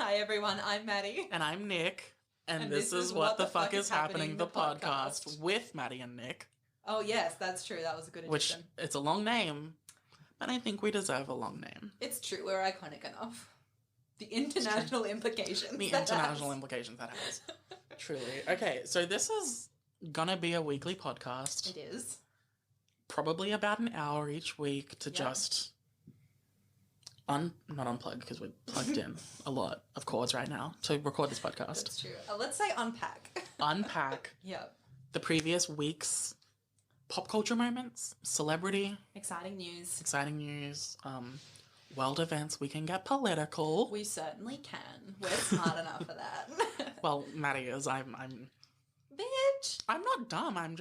Hi everyone, I'm Maddie. And I'm Nick. And this is What the Fuck is Happening, the podcast with Maddie and Nick. Oh yes, that's true. That was a good addition. Which, it's a long name, but I think we deserve a long name. It's true, we're iconic enough. The international implications. The international implications that has. Truly. Okay, so this is gonna be a weekly podcast. It is. Probably about an hour each week to just... not unplug, because we're plugged in a lot of cords right now to record this podcast. That's true. Let's say unpack. Unpack. Yep. The previous week's pop culture moments, celebrity. Exciting news. World events. We can get political. We certainly can. We're smart enough for that. Well, Maddie is. I'm. Bitch. I'm not dumb. I'm.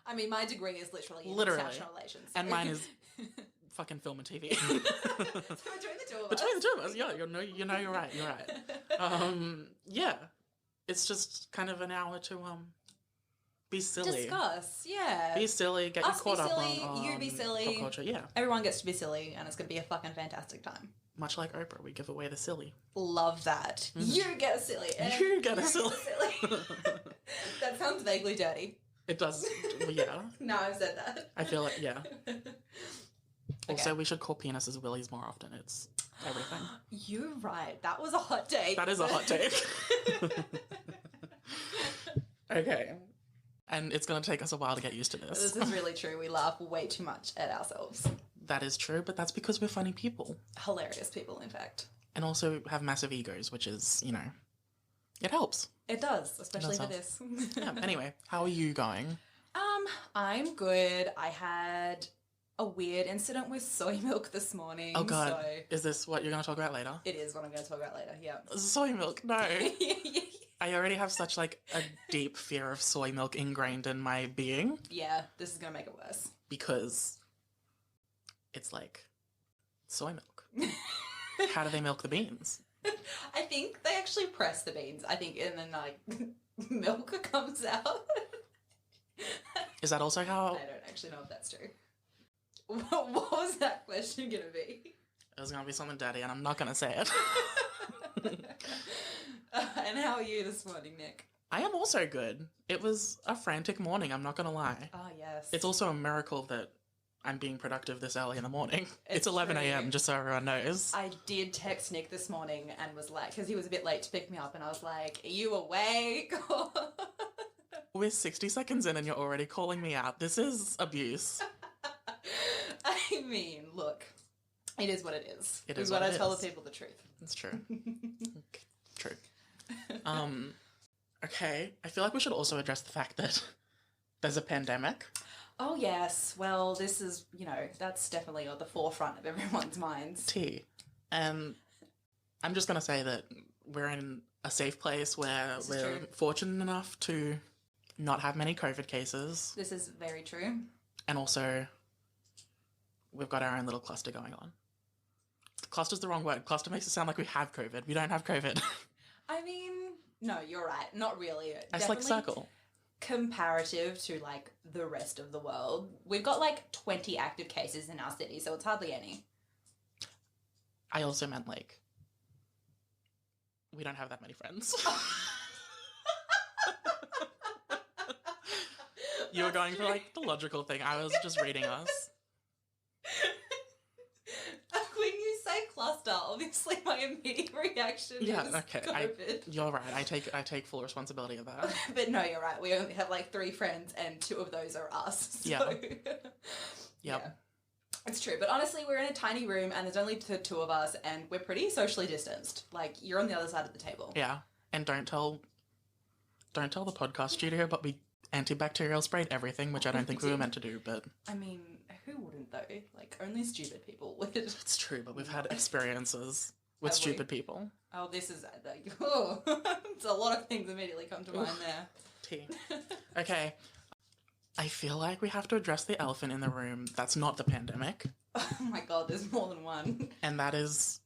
I mean, my degree is literally in international relations. So. And mine is fucking film and TV. So between the two of us. Between the two of us, yeah. You're right. You're right. Yeah. It's just kind of an hour to be silly. Discuss, yeah. Be silly. Get Us you caught be silly, up on you be silly. pop culture. Yeah. Everyone gets to be silly, and it's going to be a fucking fantastic time. Much like Oprah, we give away the silly. Love that. Mm-hmm. You get a silly. You get a silly. That sounds vaguely dirty. It does. Yeah. No, I've said that. I feel like, yeah. Also, Okay. we should call penises willies more often. It's everything. You're right. That was a hot take. That is a hot take. Okay. And it's going to take us a while to get used to this. This is really true. We laugh way too much at ourselves. That is true, but that's because we're funny people. Hilarious people, in fact. And also have massive egos, which is, it helps. It does, especially for this. Yeah. Anyway, how are you going? I'm good. I had a weird incident with soy milk this morning. Oh, God. So Is this what you're going to talk about later? it is what I'm going to talk about later, yeah. Soy milk, no. Yeah. I already have such, a deep fear of soy milk ingrained in my being. Yeah, this is going to make it worse. Because it's soy milk. How do they milk the beans? I think they actually press the beans, and then, milk comes out. Is that also how... I don't actually know if that's true. What was that question going to be? It was going to be something dirty, and I'm not going to say it. And how are you this morning, Nick? I am also good. It was a frantic morning, I'm not going to lie. Oh, yes. It's also a miracle that I'm being productive this early in the morning. It's 11 true. a.m., just so everyone knows. I did text Nick this morning and was like, because he was a bit late to pick me up, and I was like, are you awake? We're 60 seconds in and you're already calling me out. This is abuse. I mean, look, it is what it is. It is We've got what to it tell is. the people the truth. It's true. True. Okay, I feel like we should also address the fact that there's a pandemic. Oh, yes. Well, this is, that's definitely at the forefront of everyone's minds. And I'm just going to say that we're in a safe place where This is we're true. fortunate enough to not have many COVID cases. This is very true. And also, we've got our own little cluster going on. Cluster's the wrong word. Cluster makes it sound like we have COVID. We don't have COVID. I mean, no, you're right. Not really. It's like circle. Comparative to, the rest of the world. We've got, 20 active cases in our city, so it's hardly any. I also meant, we don't have that many friends. You were going for, the logical thing. I was just reading us. When you say cluster, obviously my immediate reaction is COVID. You're right. I take full responsibility of that. But no, you're right. We only have 3 friends and 2 of those are us. So. Yep. Yeah. It's true. But honestly, we're in a tiny room and there's only the 2 of us and we're pretty socially distanced. You're on the other side of the table. Yeah. And don't tell the podcast studio, but we antibacterial sprayed everything, which I don't think we were meant to do, but... I mean, who wouldn't though? Only stupid people would. It's true, but we've had experiences with stupid people. Oh, this is... it's a lot of things immediately come to mind there. Tea. Okay. I feel like we have to address the elephant in the room that's not the pandemic. Oh my god, there's more than one. And that is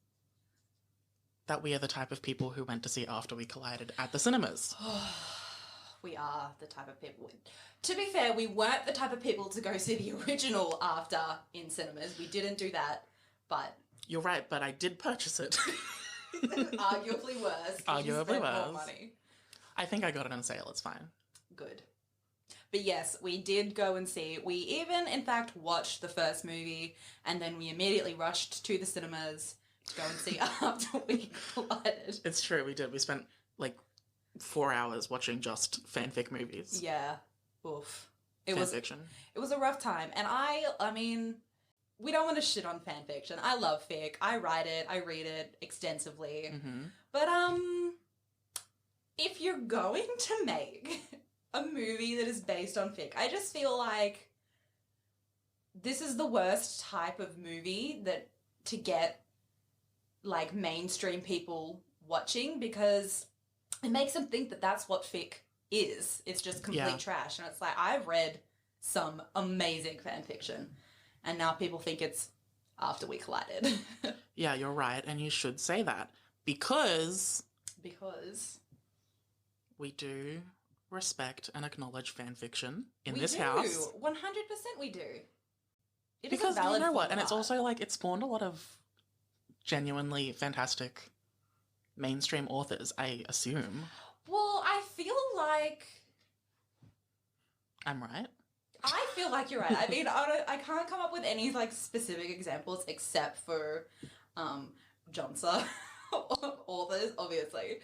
that we are the type of people who went to see After We Collided at the cinemas. We are the type of people... To be fair, we weren't the type of people to go see the original After in cinemas. We didn't do that, but... You're right, but I did purchase it. Arguably worse. Arguably More worse. money. I think I got it on sale. It's fine. Good. But yes, we did go and see. We even, in fact, watched the first movie, and then we immediately rushed to the cinemas to go and see After We Collided. It's true, we did. We spent like 4 hours watching just fanfic movies. Yeah. Oof. Fanfiction. It was a rough time. And I mean, we don't want to shit on fanfiction. I love fic. I write it. I read it extensively. Mm-hmm. But, if you're going to make a movie that is based on fic, I just feel like this is the worst type of movie that to get like mainstream people watching, because it makes them think that that's what fic is. It's just complete trash. And it's like, I've read some amazing fan fiction, and now people think it's After We Collided. Yeah, you're right, and you should say that because we do respect and acknowledge fan fiction in this house. 100% we do. It because is a valid you know what, form and of it's art. also like it spawned a lot of genuinely fantastic mainstream authors, I assume. Well, I feel like I'm right. I feel like you're right. I mean, I can't come up with any like specific examples except for Johnson authors, obviously.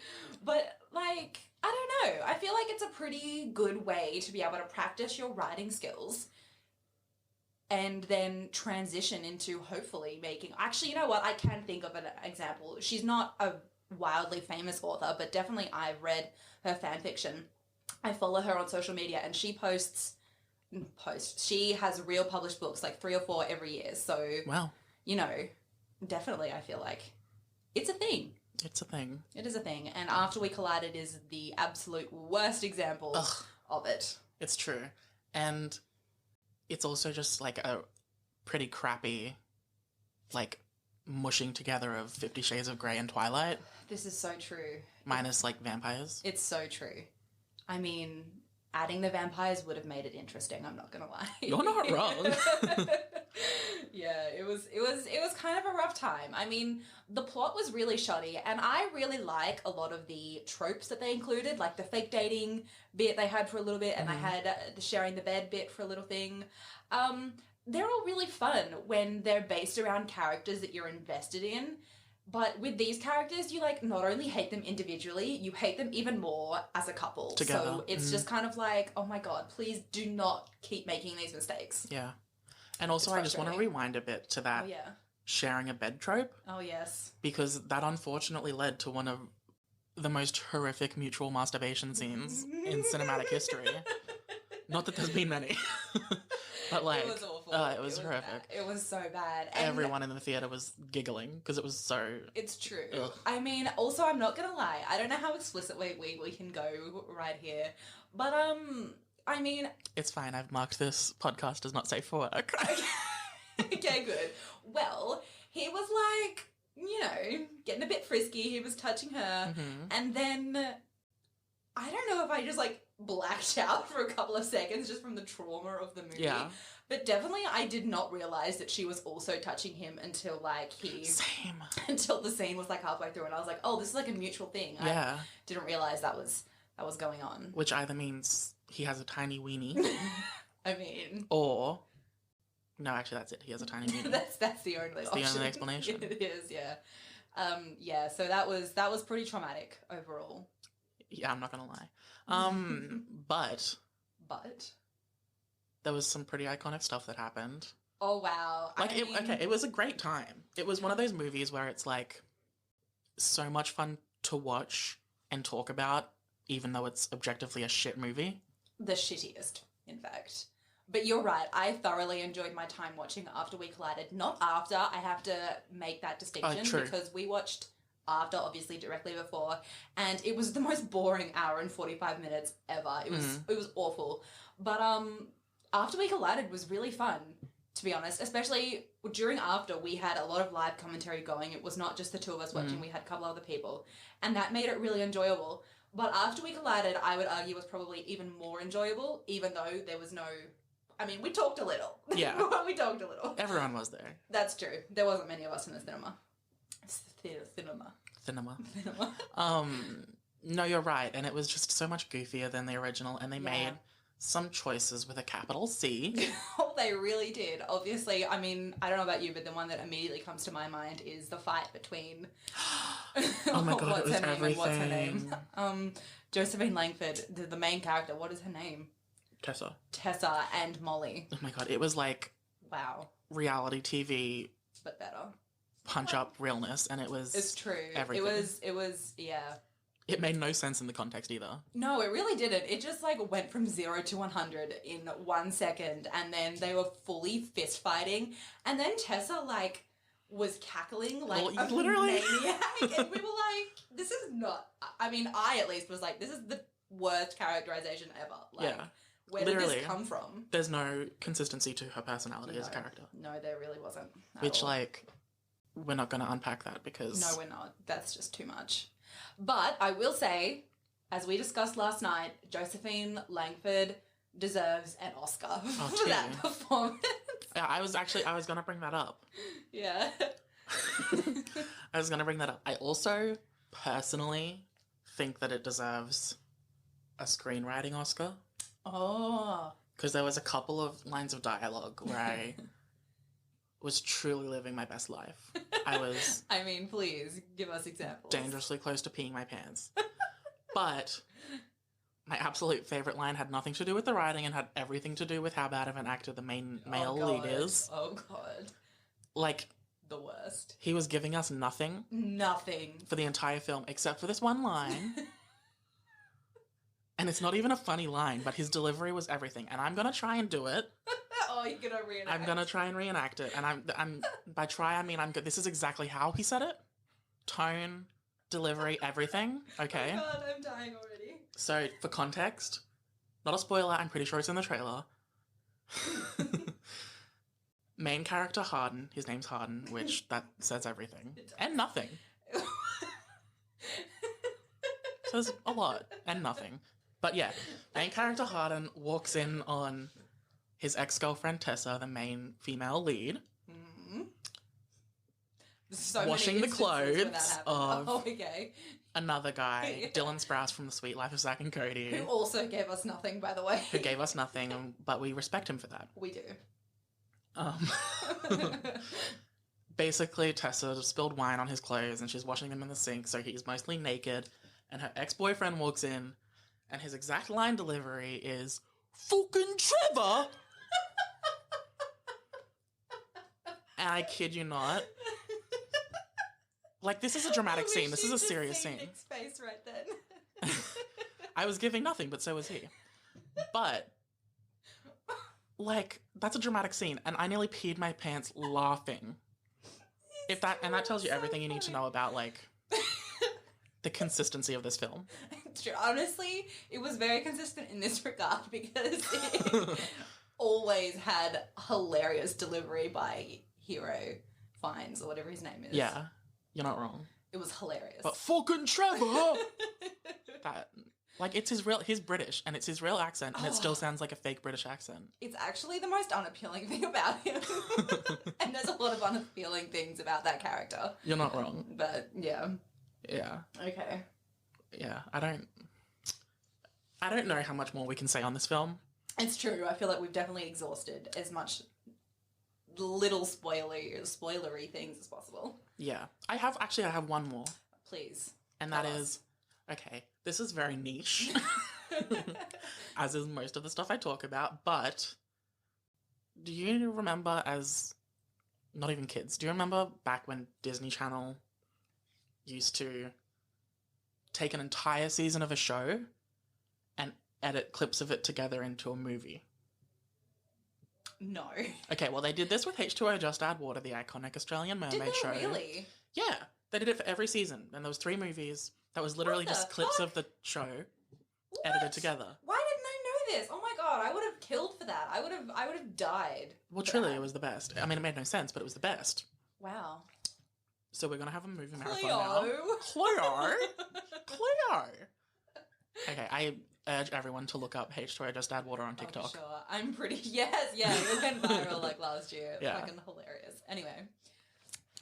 But like, I don't know. I feel like it's a pretty good way to be able to practice your writing skills and then transition into hopefully making... Actually, you know what? I can think of an example. She's not a wildly famous author, but definitely I've read her fan fiction. I follow her on social media, and she she has real published books, like 3 or 4 every year. So, Wow. you know, definitely I feel like it's a thing. It's a thing. It is a thing. And After We Collided is the absolute worst example of it. It's true. And it's also just like a pretty crappy, like, mushing together of 50 Shades of Grey and Twilight. This is so true. Minus, like, vampires. It's so true. I mean, adding the vampires would have made it interesting, I'm not gonna lie. You're not wrong. Yeah, it was kind of a rough time. I mean, the plot was really shoddy, and I really like a lot of the tropes that they included, like the fake dating bit they had for a little bit, and they had the sharing the bed bit for a little thing. They're all really fun when they're based around characters that you're invested in. But with these characters, you, like, not only hate them individually, you hate them even more as a couple. Together. So it's just kind of like, oh my god, please do not keep making these mistakes. Yeah. And also, I just want to rewind a bit to that sharing a bed trope. Oh, yes. Because that unfortunately led to one of the most horrific mutual masturbation scenes in cinematic history. Not that there's been many. But, like, it was awful. It was horrific. Bad. It was so bad. And everyone in the theater was giggling because it was so... It's true. Ugh. I mean, also, I'm not gonna lie. I don't know how explicit we can go right here. But, I mean... It's fine. I've marked this podcast as not safe for work. Okay, good. Well, he was, like, you know, getting a bit frisky. He was touching her. Mm-hmm. And then... I don't know if I just, like, blacked out for a couple of seconds just from the trauma of the movie. Yeah. But definitely I did not realise that she was also touching him until, like, Same. Until the scene was, like, halfway through, and I was like, oh, this is, like, a mutual thing. Yeah. I didn't realise that was going on. Which either means he has a tiny weenie. I mean... Or... No, actually, that's it. He has a tiny weenie. that's the only option. The only explanation. It is, yeah. Yeah, so that was pretty traumatic overall. Yeah, I'm not gonna lie. But there was some pretty iconic stuff that happened. Oh, wow. Like, it was a great time. It was one of those movies where it's, like, so much fun to watch and talk about, even though it's objectively a shit movie. The shittiest, in fact. But you're right, I thoroughly enjoyed my time watching After We Collided. Not after, I have to make that distinction. True. Because we watched... after, obviously, directly before, and it was the most boring hour and 45 minutes ever. It was awful. But After We Collided was really fun, to be honest. Especially during After, we had a lot of live commentary going. It was not just the two of us watching, we had a couple other people. And that made it really enjoyable. But After We Collided, I would argue, was probably even more enjoyable, even though there was no... I mean, we talked a little. Yeah. We talked a little. Everyone was there. That's true. There wasn't many of us in the cinema. Cinema. Cinema. Cinema. No, you're right. And it was just so much goofier than the original. And they made some choices with a capital C. Oh, they really did. Obviously, I mean, I don't know about you, but the one that immediately comes to my mind is the fight between Oh my god, what's it was her name everything. and what's her name? Josephine Langford, the main character. What is her name? Tessa and Molly. Oh my god, it was like wow, reality TV, but better. Punch up realness, and it was. It's true. Everything. It was. Yeah. It made no sense in the context either. No, it really didn't. It just like went from 0 to 100 in 1 second, and then they were fully fist fighting, and then Tessa like was cackling like a literally maniac, and we were like, "This is not." I mean, I at least was like, "This is the worst characterization ever." Like, where did this come from? There's no consistency to her personality as a character. No, there really wasn't. Which, like, we're not going to unpack that because... No, we're not. That's just too much. But I will say, as we discussed last night, Josephine Langford deserves an Oscar for that performance. Yeah, I was going to bring that up. Yeah. I was going to bring that up. I also personally think that it deserves a screenwriting Oscar. Oh. Because there was a couple of lines of dialogue where I was truly living my best life. I was... I mean, please, give us examples. Dangerously close to peeing my pants. But my absolute favourite line had nothing to do with the writing and had everything to do with how bad of an actor the main male lead is. Oh, God. Like... the worst. He was giving us nothing. Nothing. For the entire film, except for this one line. And it's not even a funny line, but his delivery was everything. And I'm going to try and do it. Oh, you're going to reenact. I'm going to try and reenact it. And I'm by try, I mean, this is exactly how he said it. Tone, delivery, everything. Okay. Oh, God, I'm dying already. So, for context, not a spoiler, I'm pretty sure it's in the trailer. Main character Harden, his name's Harden, which that says everything. And nothing. Says a lot and nothing. But yeah, main character Harden walks in on his ex-girlfriend Tessa, the main female lead, washing the clothes of another guy, Dylan Sprouse from The Sweet Life of Zack and Cody. Who also gave us nothing, by the way. Who gave us nothing, but we respect him for that. We do. Basically, Tessa spilled wine on his clothes and she's washing them in the sink, so he's mostly naked. And her ex-boyfriend walks in, and his exact line delivery is, "Fucking Trevor!" And I kid you not. Like, this is a dramatic scene. This is a serious scene. Nick's face right then. I was giving nothing, but so was he. But, like, that's a dramatic scene, and I nearly peed my pants laughing. And that tells you everything you need to know about, like, the consistency of this film. Honestly, it was very consistent in this regard because it always had hilarious delivery by Hero Fines or whatever his name is. Yeah, you're not wrong. It was hilarious. But fucking Trevor! That, like, he's British, and it's his real accent, and it still sounds like a fake British accent. It's actually the most unappealing thing about him. And there's a lot of unappealing things about that character. You're not wrong. But, yeah. Yeah. Okay. Yeah, I don't know how much more we can say on this film. It's true. I feel like we've definitely exhausted as much little spoilery things as possible. Yeah. I have one more. Please. And that is, okay, this is very niche, as is most of the stuff I talk about, but do you remember not even kids, do you remember back when Disney Channel used to take an entire season of a show and edit clips of it together into a movie? No. Okay, well, they did this with H2O Just Add Water, the iconic Australian mermaid show. Did they really? Yeah, they did it for every season, and there was 3 movies that was literally just clips of the show edited together. Why didn't I know this? Oh my god, I would have killed for that. I would have died. Well, truly, it was the best. I mean, it made no sense, but it was the best. Wow. So we're gonna have a movie marathon now. Cleo. Okay, I urge everyone to look up H2O Just Add Water on TikTok. Oh, sure. I'm pretty... Yes, yeah, it went viral like last year. Yeah. Fucking hilarious. Anyway.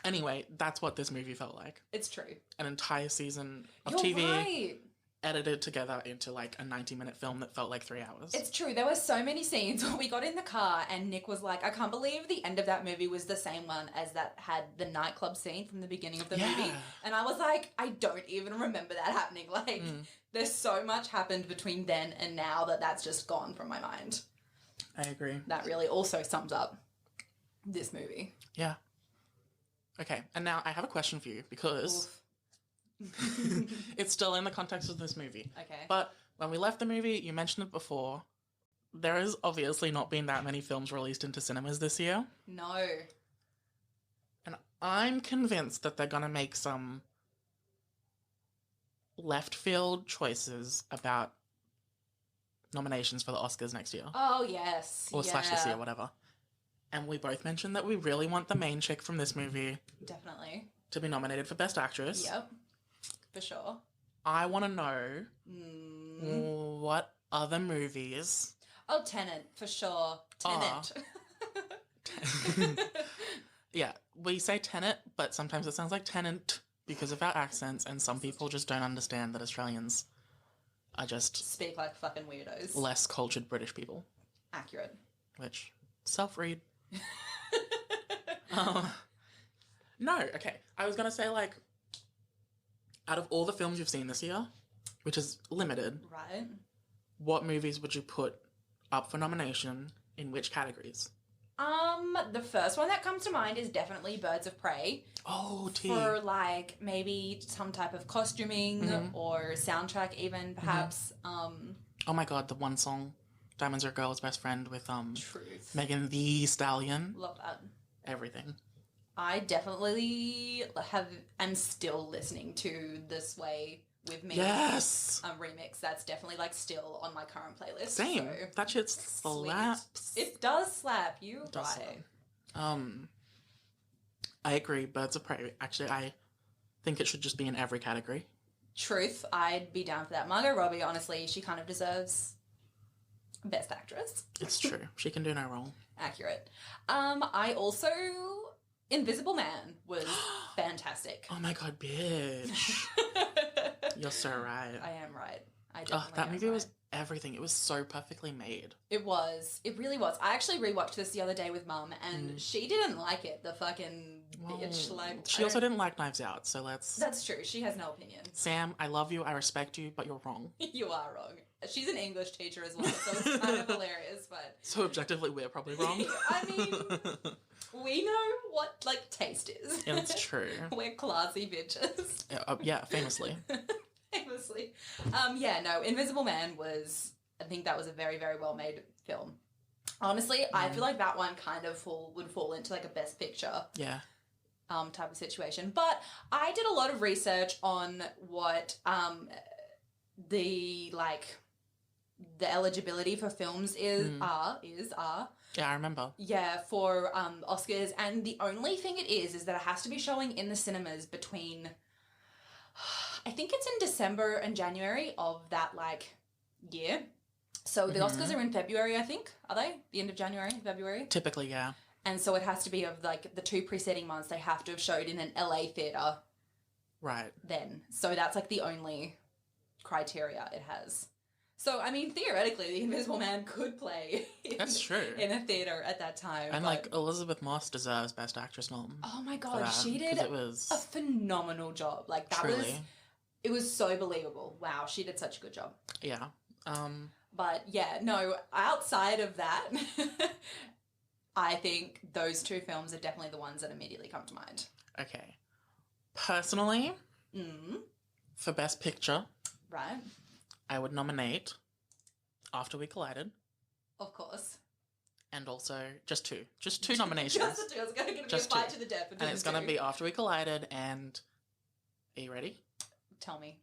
Anyway, that's what this movie felt like. It's true. An entire season of You're TV right. edited together into like a 90-minute film that felt like 3 hours. It's true. There were so many scenes where we got in the car and Nick was like, I can't believe the end of that movie was the same one as that had the nightclub scene from the beginning of the movie. And I was like, I don't even remember that happening. Like, there's so much happened between then and now that's just gone from my mind. I agree. That really also sums up this movie. Yeah. Okay, and now I have a question for you because it's still in the context of this movie. Okay. But when we left the movie, you mentioned it before, there has obviously not been that many films released into cinemas this year. No. And I'm convinced that they're going to make some left field choices about nominations for the Oscars next year. Oh, yes. Or slash this year, whatever. And we both mentioned that we really want the main chick from this movie Definitely. to be nominated for Best Actress. Yep. For sure. I want to know what other movies... Oh, Tenet, for sure. Tenet. Yeah, we say Tenet, but sometimes it sounds like Tenant because of our accents, and some people just don't understand that Australians are just... Speak like fucking weirdos. less cultured British people. Accurate. Which, self-read. No, okay. I was going to say, like, out of all the films you've seen this year, which is limited, Right. what movies would you put up for nomination in which categories? The first one that comes to mind is definitely Birds of Prey. Oh, For, like, maybe some type of costuming or soundtrack even, perhaps. Oh my god, the one song, Diamonds Are a Girl's Best Friend with, Truth. Megan Thee Stallion. Love that. Everything. I definitely am still listening to The Sway with Me. Yes! Remix. That's definitely, like, still on my current playlist. Same. So. That shit slaps. It does slap. You It does right. slap. I agree. Birds of Prey. Actually, I think it should just be in every category. Truth. I'd be down for that. Margot Robbie, honestly, she kind of deserves Best Actress. It's true. She can do no wrong. Accurate. I also... Invisible Man was fantastic. Oh my god, bitch. You're so right. I am right. I definitely that am movie right. was everything. It was so perfectly made. It was. It really was. I actually rewatched this the other day with Mum, and she didn't like it. The fucking bitch. Like, she also didn't like Knives Out, so let's... That's true. She has no opinion. Sam, I love you. I respect you, but you're wrong. You are wrong. She's an English teacher as well, so it's kind of hilarious, but... So objectively, we're probably wrong. I mean, we know what, like, taste is. Yeah, that's true. We're classy bitches. Yeah, famously. Famously. Yeah, no, Invisible Man was... I think that was a very, very well-made film. Honestly, I feel like that one kind of would fall into, like, a Best Picture... Yeah. Type of situation. But I did a lot of research on what the eligibility for films are. Yeah, I remember. Yeah, for Oscars, and the only thing it is that it has to be showing in the cinemas between I think it's in December and January of that year. So the Oscars are in February, I think. Are they? The end of January, February? Typically, yeah. And so it has to be of the 2 preceding months they have to have showed in an LA theatre. Right. Then. So that's the only criteria it has. So, I mean, theoretically, The Invisible Man could play That's true. in a theatre at that time. And, Elizabeth Moss deserves Best Actress nom. Oh, my God. She did a phenomenal job. Truly. It was so believable. Wow, she did such a good job. Yeah. But, yeah, no, outside of that, I think those 2 films are definitely the ones that immediately come to mind. Okay. Personally, for Best Picture... Right. I would nominate After We Collided. Of course. And also just 2. Just 2 nominations. Just the 2. It's going to be a fight to the death. And it's going to be After We Collided and... Are you ready? Tell me.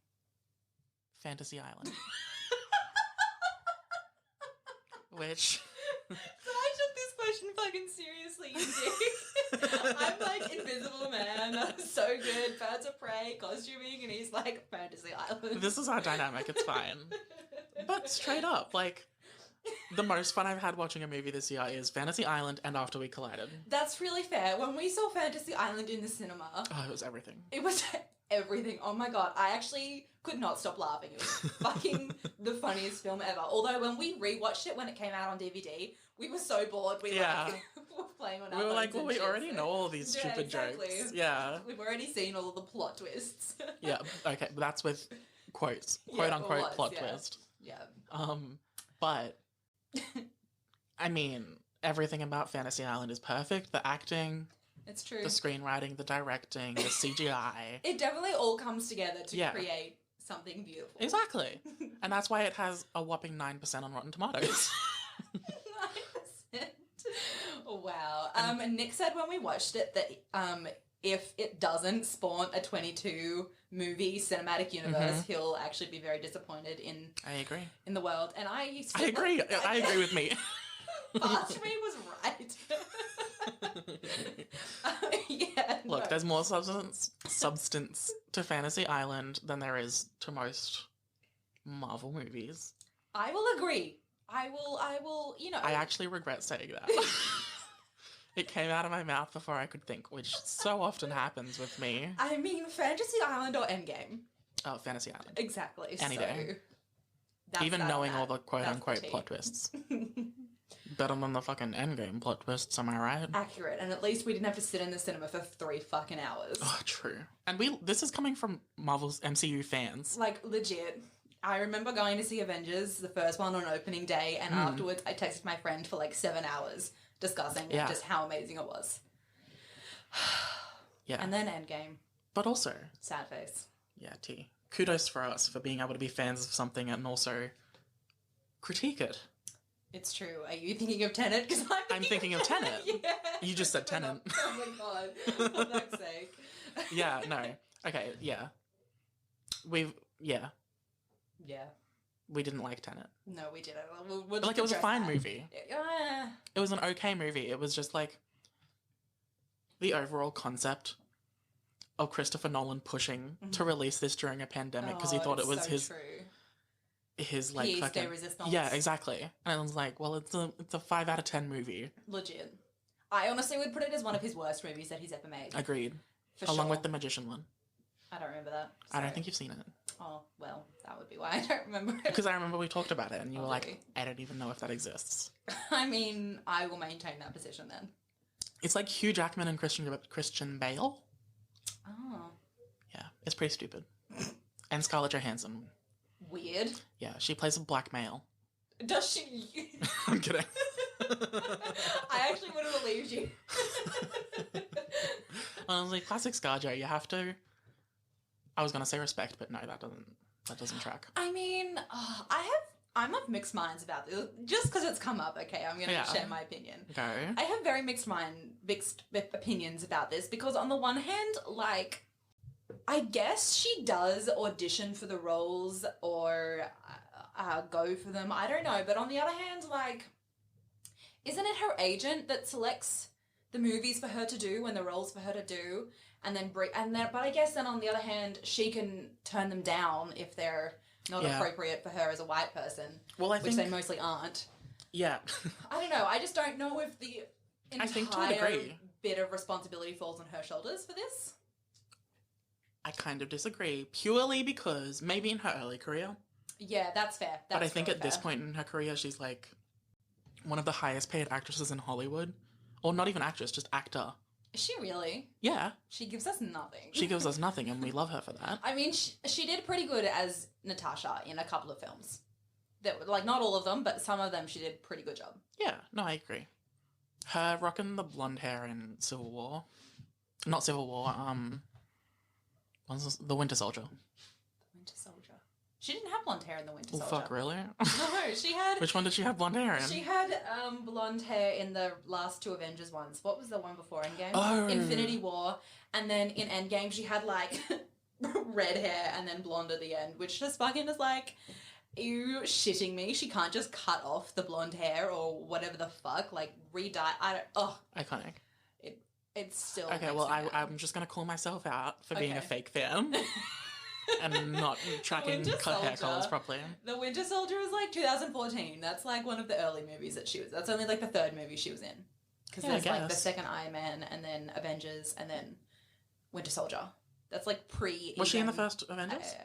Fantasy Island. Which... I took this question fucking seriously, you dick. I'm Invisible Man, so good, Birds of Prey, costuming, and he's Fantasy Island. This is our dynamic, it's fine. But straight up, The most fun I've had watching a movie this year is Fantasy Island and After We Collided. That's really fair. When we saw Fantasy Island in the cinema... Oh, it was everything. It was everything. Oh my god. I actually could not stop laughing. It was fucking the funniest film ever. Although when we rewatched it when it came out on DVD, we were so bored. We were playing on our We were phones like, well, and we shit, already so- know all these stupid exactly. jokes. Yeah. We've already seen all of the plot twists. Yeah, okay, but that's with quotes. Yeah, Quote it unquote was, plot yeah. twist. Yeah. But I mean, everything about Fantasy Island is perfect. The acting, It's true. the screenwriting, the directing, the CGI. It definitely all comes together to Yeah. create something beautiful. Exactly. And that's why it has a whopping 9% on Rotten Tomatoes. 9%. Wow. Nick said when we watched it that if it doesn't spawn a 22 movie cinematic universe, he'll actually be very disappointed I agree. in the world. And I agree. I agree with me. Part of me was right. Yeah. Look, no. there's more substance to Fantasy Island than there is to most Marvel movies. I will agree. I will, you know. I actually regret saying that. It came out of my mouth before I could think, which so often happens with me. I mean, Fantasy Island or Endgame. Oh, Fantasy Island. Exactly. Any day. That's Even that on knowing that. all the quote-unquote plot twists. Better than the fucking Endgame plot twists, am I right? Accurate, and at least we didn't have to sit in the cinema for 3 fucking hours. Oh, true. And this is coming from Marvel's MCU fans. Like, legit. I remember going to see Avengers, the first one, on opening day, and afterwards I texted my friend for like 7 hours discussing just how amazing it was. Yeah. And then Endgame. But also, Sad face. yeah, T. Kudos for us for being able to be fans of something and also critique it. It's true. Are you thinking of TENET? Because I'm thinking of TENET. Yeah. You just said TENET. Oh my god. For fuck's sake. Yeah, no. Okay, yeah. Yeah. Yeah. We didn't like TENET. No, we didn't. We'll Like, it was a fine movie. Yeah. It was an okay movie. It was just like the overall concept of Christopher Nolan pushing to release this during a pandemic because he thought it was his like Pièce de fucking résistance. yeah, exactly. And I was like, well, it's a 5 out of 10 movie. Legit. I honestly would put it as one of his worst movies that he's ever made. Agreed. For Along sure. with the Magician one. I don't remember that. I don't so- think you've seen it. Oh, well, that would be why I don't remember it. Because I remember we talked about it and you were Okay. like, I don't even know if that exists. I mean, I will maintain that position then. It's like Hugh Jackman and Christian Bale. Oh. Yeah, it's pretty stupid. And Scarlett Johansson. Weird. Yeah, she plays a black male. Does she? I'm kidding. I actually would have believed you. Honestly, classic ScarJo. You have to. I was gonna say respect, but no, that doesn't track. I mean, I'm of mixed minds about this. Just because it's come up, okay, I'm going to share my opinion. Go. I have very mixed opinions about this because on the one hand, like, I guess she does audition for the roles or go for them. I don't know. But on the other hand, like, isn't it her agent that selects the movies for her to do and the roles for her to do? But I guess then on the other hand, she can turn them down if they're not appropriate for her as a white person. Well, which they mostly aren't. Yeah. I don't know. I just don't know if the I think to a degree. bit of responsibility falls on her shoulders for this. I kind of disagree, purely because maybe in her early career. Yeah, that's fair. But I think at this point in her career, she's like one of the highest paid actresses in Hollywood. Or not even actress, just actor. Is she really? Yeah. She gives us nothing. She gives us nothing, and we love her for that. I mean, she did pretty good as Natasha in a couple of films. That, like, not all of them, but some of them she did a pretty good job. Yeah, no, I agree. Her rocking the blonde hair in Civil War. Not Civil War, The Winter Soldier. The Winter Soldier. She didn't have blonde hair in The Winter Oh, Soldier. fuck, really? No, she had... Which one did she have blonde hair in? She had blonde hair in the last 2 Avengers ones. What was the one before Endgame? Oh. Infinity War. And then in Endgame she had, like, red hair and then blonde at the end, which just fucking is like... Are you shitting me? She can't just cut off the blonde hair or whatever the fuck, like, re-dye. Iconic. It's still... Okay, well, I'm just going to call myself out for being a fake fan. and not tracking Winter cut hair Soldier. colours properly. The Winter Soldier is like 2014. That's like one of the early movies that she was. That's only like the third movie she was in. Because Yeah, there's I like the guess. second Iron Man, and then Avengers, and then Winter Soldier. That's like pre. Was she in the first Avengers?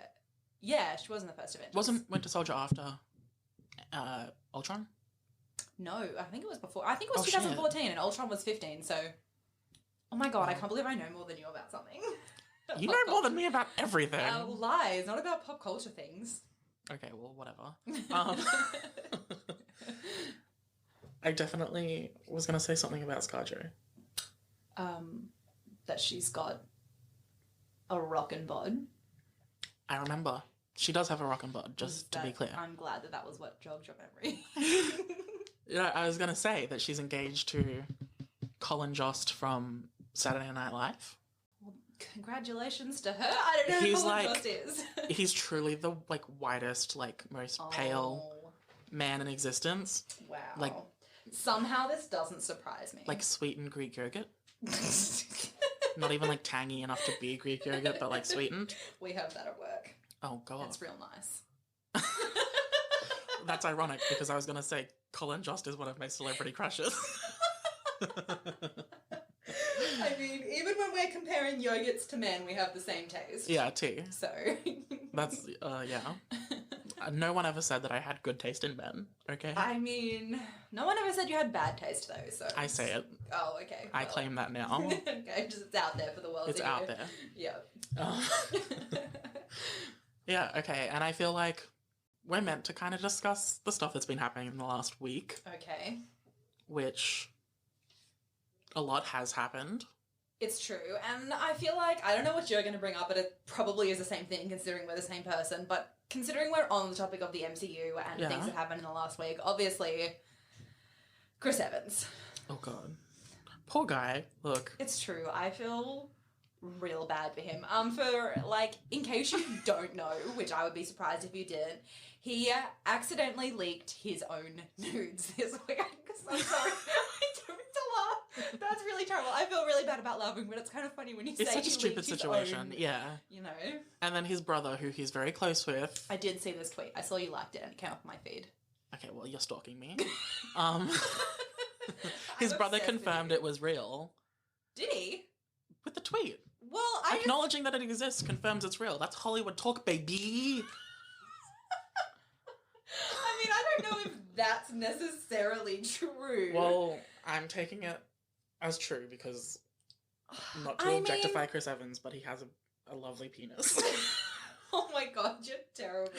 Yeah, she was in the first Avengers. Wasn't Winter Soldier after Ultron? No, I think it was before. I think it was Oh, 2014, and Ultron was 15. So, oh my god, I can't believe I know more than you about something. You know more than me about everything. Lies, not about pop culture things. Okay, well, whatever. I definitely was going to say something about ScarJo. That she's got a rockin' bod. I remember. She does have a rockin' bod, just to be clear. I'm glad that was what jogged your memory. Yeah, I was going to say that she's engaged to Colin Jost from Saturday Night Live. Well, congratulations to her. I don't know He's who Colin like- Jost is. He's truly the, like, whitest, like, most pale man in existence. Wow. like- somehow this doesn't surprise me. Like, sweetened Greek yogurt. Not even, like, tangy enough to be Greek yogurt, but, like, sweetened. We have that at work. Oh, God. It's real nice. That's ironic, because I was going to say Colin Jost is one of my celebrity crushes. I mean, even when we're comparing yogurts to men, we have the same taste. Yeah, tea. So. That's, yeah. No one ever said that I had good taste in men, okay? I mean, no one ever said you had bad taste, though, so. I say it. Oh, okay. I claim that now. Okay, just it's out there for the world It's to hear. out there. Yeah. Yeah, okay, and I feel like we're meant to kind of discuss the stuff that's been happening in the last week, Okay. which a lot has happened. It's true, and I feel like, I don't know what you're going to bring up, but it probably is the same thing considering we're the same person, but considering we're on the topic of the MCU and Yeah. things that happened in the last week, obviously, Chris Evans. Oh, God. Poor guy. Look. It's true, I feel real bad for him. For, like, in case you don't know, which I would be surprised if you didn't, he accidentally leaked his own nudes this week. I'm sorry. I don't mean to laugh. That's really terrible. I feel really bad about laughing, but it's kind of funny when you It's say such a he stupid leaked his situation, own, yeah. you know. And then his brother, who he's very close with. I did see this tweet. I saw you liked it and it came up my feed. Okay, well, you're stalking me. His I'm brother obsessed with confirmed you. it was real Did he? with the tweet. Well, I just... Acknowledging that it exists confirms it's real. That's Hollywood talk, baby. I mean, I don't know if that's necessarily true. Well, I'm taking it as true because not to I objectify mean- Chris Evans, but he has a lovely penis. Oh my god, you're terrible.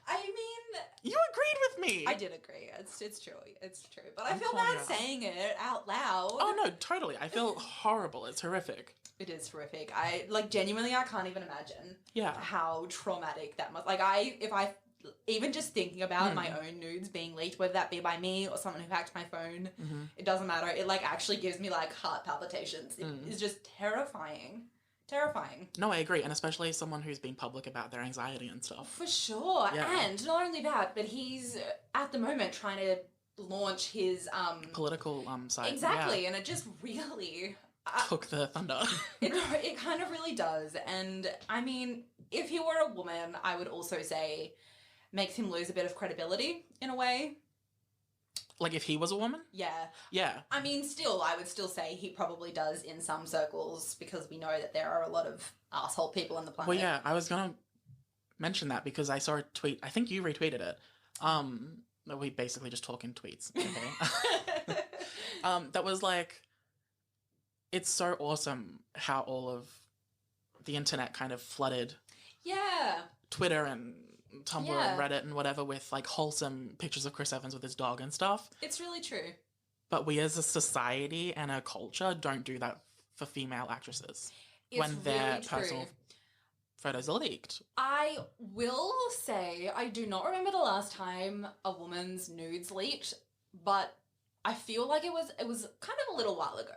I mean... You agreed with me. I did agree. It's true. It's true. But I I'm feel calling bad you out. saying it out loud. Oh no, totally. I feel horrible. It's horrific. It is horrific. Genuinely, I can't even imagine Yeah. how traumatic that must... even just thinking about my own nudes being leaked, whether that be by me or someone who hacked my phone, it doesn't matter. It, actually gives me, heart palpitations. It is just terrifying. Terrifying. No, I agree, and especially someone who's been public about their anxiety and stuff. For sure. Yeah. And not only that, but he's, at the moment, trying to launch his, Political side. Exactly, Yeah. and it just really... Took the thunder. It kind of really does. And, I mean, if he were a woman, I would also say makes him lose a bit of credibility, in a way. Like if he was a woman? Yeah. Yeah. I mean, I would still say he probably does in some circles, because we know that there are a lot of asshole people on the planet. Well, yeah, I was gonna mention that because I saw a tweet. I think you retweeted it. We basically just talk in tweets. Okay. That was like, it's so awesome how all of the internet kind of flooded Yeah. Twitter and Tumblr Yeah. and Reddit and whatever with whole,some pictures of Chris Evans with his dog and stuff. It's really true. But we as a society and a culture don't do that for female actresses It's when their really true. personal photos are leaked. I will say I do not remember the last time a woman's nudes leaked, but I feel like it was kind of a little while ago.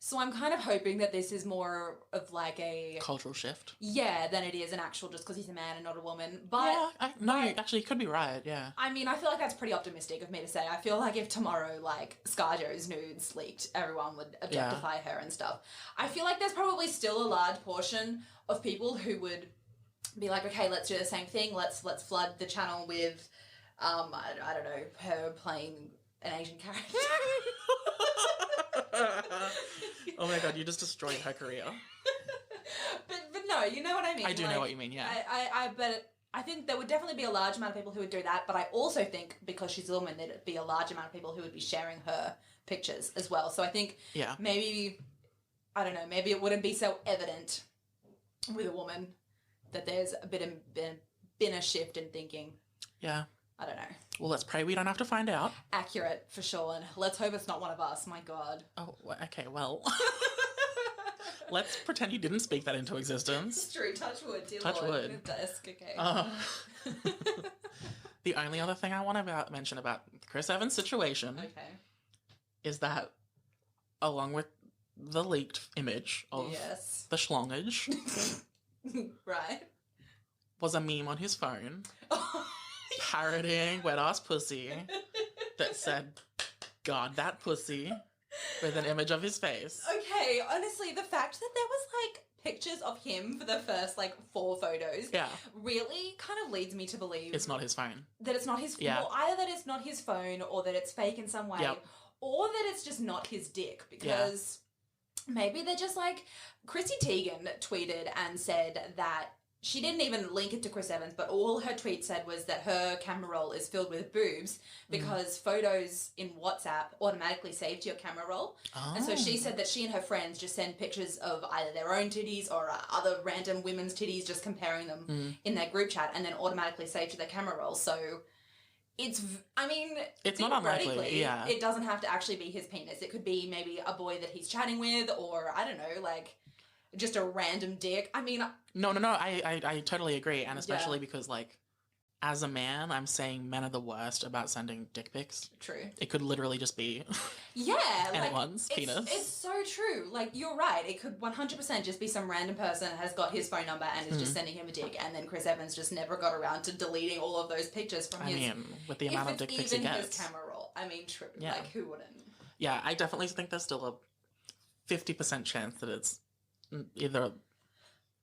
So I'm kind of hoping that this is more of a Cultural shift. than it is an actual just because he's a man and not a woman. But You actually could be right, yeah. I mean, I feel like that's pretty optimistic of me to say. I feel like if tomorrow, ScarJo's nudes leaked, everyone would objectify her and stuff. I feel like there's probably still a large portion of people who would be like, okay, let's do the same thing. Let's flood the channel with, I don't know, her playing an Asian character. Oh my god, you just destroyed her career. but no, you know what I mean. I do know what you mean. Yeah. But I think there would definitely be a large amount of people who would do that. But I also think because she's a woman, there'd be a large amount of people who would be sharing her pictures as well. So I think maybe, I don't know, maybe it wouldn't be so evident with a woman that there's been a shift in thinking. Yeah. I don't know. Well, let's pray we don't have to find out. Accurate, for sure. And let's hope it's not one of us. My God. Oh, okay, well. Let's pretend you didn't speak that into existence. It's true. Touch wood, dear Touch Lord. wood. Desk, okay. The only other thing I want to mention about Chris Evans' situation is that, along with the leaked image of the schlongage, right, was a meme on his phone parodying Wet Ass Pussy that said, God, that pussy, with an image of his face. Okay, honestly, the fact that there was, like, pictures of him for the first, like, 4 photos really kind of leads me to believe... It's not his phone. That it's not his phone. Yeah. Well, either that it's not his phone or that it's fake in some way or that it's just not his dick because maybe they're just, like... Chrissy Teigen tweeted and said that she didn't even link it to Chris Evans, but all her tweet said was that her camera roll is filled with boobs because photos in WhatsApp automatically save to your camera roll. Oh. And so she said that she and her friends just send pictures of either their own titties or other random women's titties, just comparing them in their group chat and then automatically save to their camera roll. So it's not unlikely. Yeah. It doesn't have to actually be his penis. It could be maybe a boy that he's chatting with or, I don't know, like... just a random dick. I mean... No. I totally agree. And especially because, like, as a man, I'm saying men are the worst about sending dick pics. True. It could literally just be... anyone's penis. It's so true. Like, you're right. It could 100% just be some random person has got his phone number and is just sending him a dick, and then Chris Evans just never got around to deleting all of those pictures from his... I mean, with the amount of dick pics he gets. His camera roll. I mean, true. Yeah. Like, who wouldn't? Yeah, I definitely think there's still a 50% chance that it's either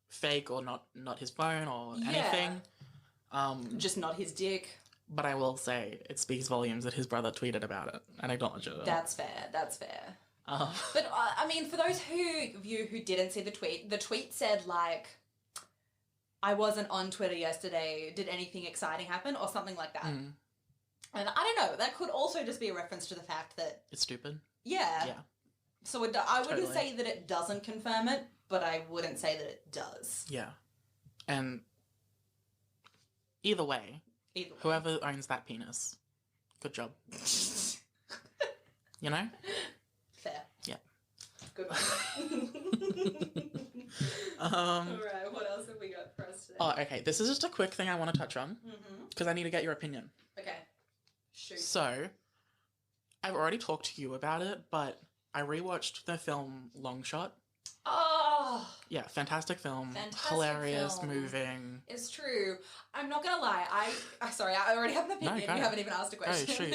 fake or not his phone or anything. Just not his dick. But I will say it speaks volumes that his brother tweeted about it and acknowledged it. That's fair. But I mean, for those of you who didn't see the tweet said like, I wasn't on Twitter yesterday, did anything exciting happen or something like that. And I don't know, that could also just be a reference to the fact that it's stupid. Yeah. So I wouldn't say that it doesn't confirm it, but I wouldn't say that it does. Yeah. And either way, whoever owns that penis, good job. You know? Fair. Yeah. Good one. Alright, what else have we got for us today? Oh, okay. This is just a quick thing I want to touch on. Because I need to get your opinion. Okay. Shoot. So, I've already talked to you about it, but I rewatched the film Long Shot. Oh! Yeah, fantastic film. Hilarious, moving. It's true. I'm not gonna lie. Sorry, I already have an opinion. You haven't even asked a question.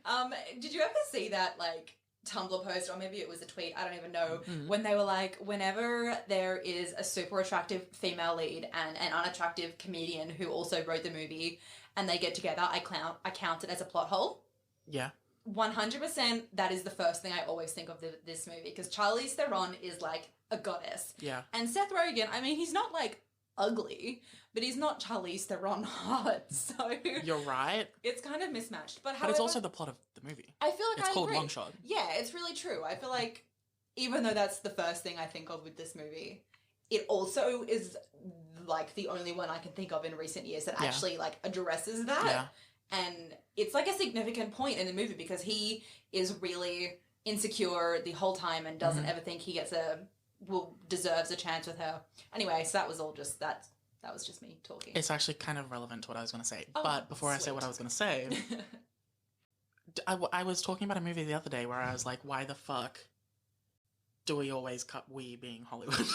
Oh, shoot. Did you ever see that, like, Tumblr post, or maybe it was a tweet, I don't even know, when they were like, whenever there is a super attractive female lead and an unattractive comedian who also wrote the movie, and they get together, I count it as a plot hole. Yeah. 100% that is the first thing I always think of this movie, because Charlize Theron is like a goddess. Yeah. And Seth Rogen, I mean, he's not like ugly, but he's not Charlize Theron hot, so... You're right. It's kind of mismatched, but it's also the plot of the movie. I feel like it's called Long Shot. Yeah, it's really true. I feel like, even though that's the first thing I think of with this movie, it also is like the only one I can think of in recent years that actually like addresses that. Yeah. And it's like a significant point in the movie because he is really insecure the whole time and doesn't ever think he deserves a chance with her. Anyway, so that was all just that was just me talking. It's actually kind of relevant to what I was going to say. But before I say what I was going to say, I was talking about a movie the other day where I was like, why the fuck do we always we being Hollywood,